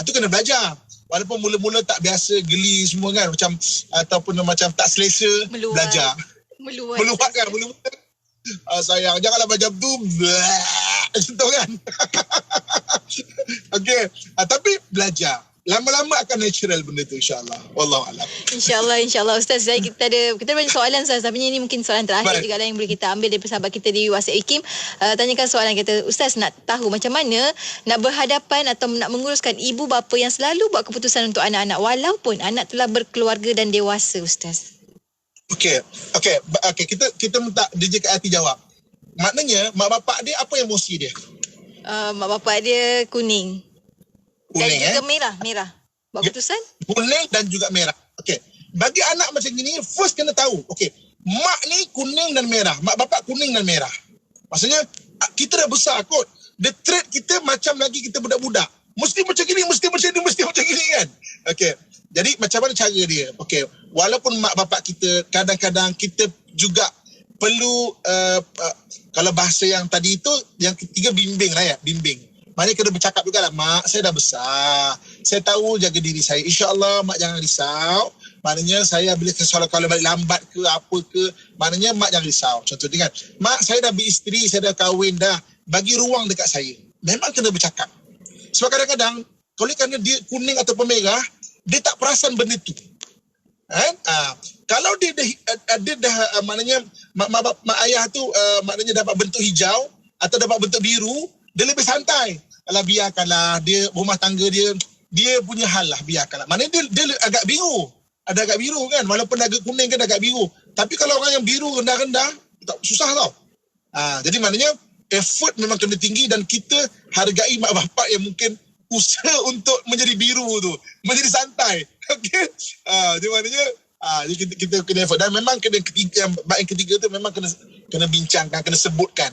Tu kena belajar. Walaupun mula-mula tak biasa, geli semua kan, macam ataupun macam tak selesa, belajar. Meluatkan. Sayang, janganlah macam tu. Macam tu kan. Okey, tapi belajar. Lama-lama akan natural benda tu, insyaAllah. Wallahualam. InsyaAllah Ustaz. Kita ada banyak soalan Ustaz, tapi ini mungkin soalan terakhir juga yang boleh kita ambil daripada sahabat kita di WhatsApp IKIM. Tanyakan soalan kita, Ustaz nak tahu macam mana nak berhadapan atau nak menguruskan ibu bapa yang selalu buat keputusan untuk anak-anak walaupun anak telah berkeluarga dan dewasa Ustaz. Okey, kita minta DJ Kak Ati jawab. Maknanya mak bapak dia apa emosi dia? Mak bapak dia kuning. Dan juga merah. Buat keputusan? Kuning dan juga merah. Okey. Bagi anak macam gini, first kena tahu. Okey. Mak ni kuning dan merah. Mak bapak kuning dan merah. Maksudnya, kita dah besar kot. The trait kita macam lagi kita budak-budak. Mesti macam gini, mesti macam gini kan. Okey. Jadi, macam mana cara dia? Okey. Walaupun mak bapak kita, kadang-kadang kita juga perlu, kalau bahasa yang tadi itu, yang ketiga bimbing lah ya. Bimbing. Maknanya kena bercakap juga lah, mak saya dah besar, saya tahu jaga diri saya, insyaAllah mak jangan risau. Maknanya saya bila kalau balik lambat ke apa ke, maknanya mak jangan risau. Contohnya kan, mak saya dah beristeri, saya dah kahwin dah, bagi ruang dekat saya. Memang kena bercakap. Sebab kadang-kadang kerana dia kuning atau merah, dia tak perasan benda tu. Kalau dia dah maknanya mak ayah tu maknanya dapat bentuk hijau atau dapat bentuk biru, dia lebih santai. Kalau biarkanlah dia rumah tangga dia punya hal lah, biarkanlah. Maknanya dia agak biru. Ada agak biru kan, walaupun agak kuning kan agak biru. Tapi kalau orang yang biru rendah-rendah, susah tau. Jadi maknanya effort memang kena tinggi dan kita hargai mak bapak yang mungkin usaha untuk menjadi biru tu, menjadi santai. Okey. Jadi maknanya kita kena effort dan memang yang ketiga tu memang kena bincangkan, kena sebutkan.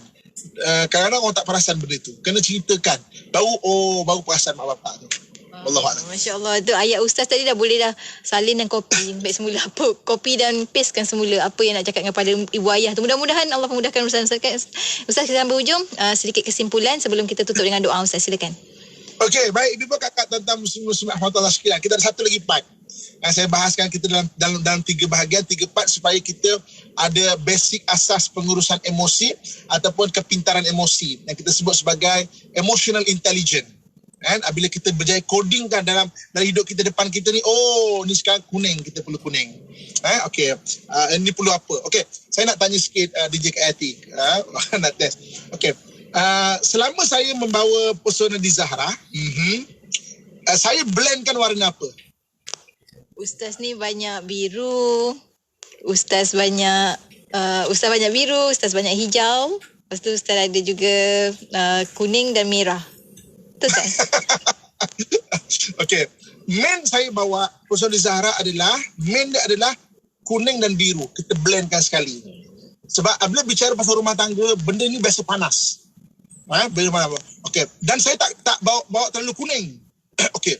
Kadang-kadang orang tak perasan benda tu, kena ceritakan baru perasan mak bapak tu. Wallahualam. Masya-Allah, tu ayat ustaz tadi dah boleh dah salin dan copy baik semula apa copy dan pastekan semula apa yang nak cakap kepada ibu ayah tu. Mudah-mudahan Allah memudahkan urusan ustaz. Ustaz, kita sampai hujung, sedikit kesimpulan sebelum kita tutup dengan doa ustaz, silakan. Okey, baik ibu kakak tentang muslim-muslim rahmatullah sekalian. Kita ada satu lagi part yang saya bahaskan kita dalam 3 bahagian, 3 part supaya kita ada basic asas pengurusan emosi ataupun kepintaran emosi yang kita sebut sebagai emotional intelligence. Bila kita berjaya codingkan dalam hidup kita depan kita ni, ni sekarang kuning, kita perlu kuning. Okey, ini perlu apa? Okey, saya nak tanya sikit DJ Kati. Nak test. Okey. Selama saya membawa Pesona di Zahra, saya blendkan warna apa? Ustaz ni banyak biru, Ustaz banyak biru, Ustaz banyak hijau, lepas tu Ustaz ada juga kuning dan merah. Betul tak? Okey, main saya bawa Pesona di Zahra adalah kuning dan biru. Kita blendkan sekali. Sebab bila bicara pasal rumah tangga, benda ni biasa panas. Okey, dan saya tak bawa terlalu kuning. Okey.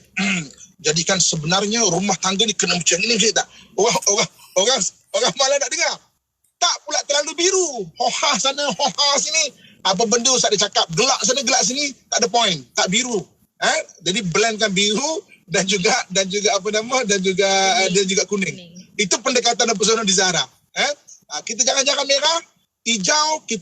Jadikan sebenarnya rumah tangga ni kena macam ni tak? Orang malah nak dengar. Tak pula terlalu biru. Hoha sana, hoha sini. Apa benda Ustaz dia cakap, gelak sana, gelak sini, tak ada point. Tak biru. Jadi blendkan biru dan juga kuning. Itu pendekatan dan pesona di Zahra. Kita jangan merah, hijau, kita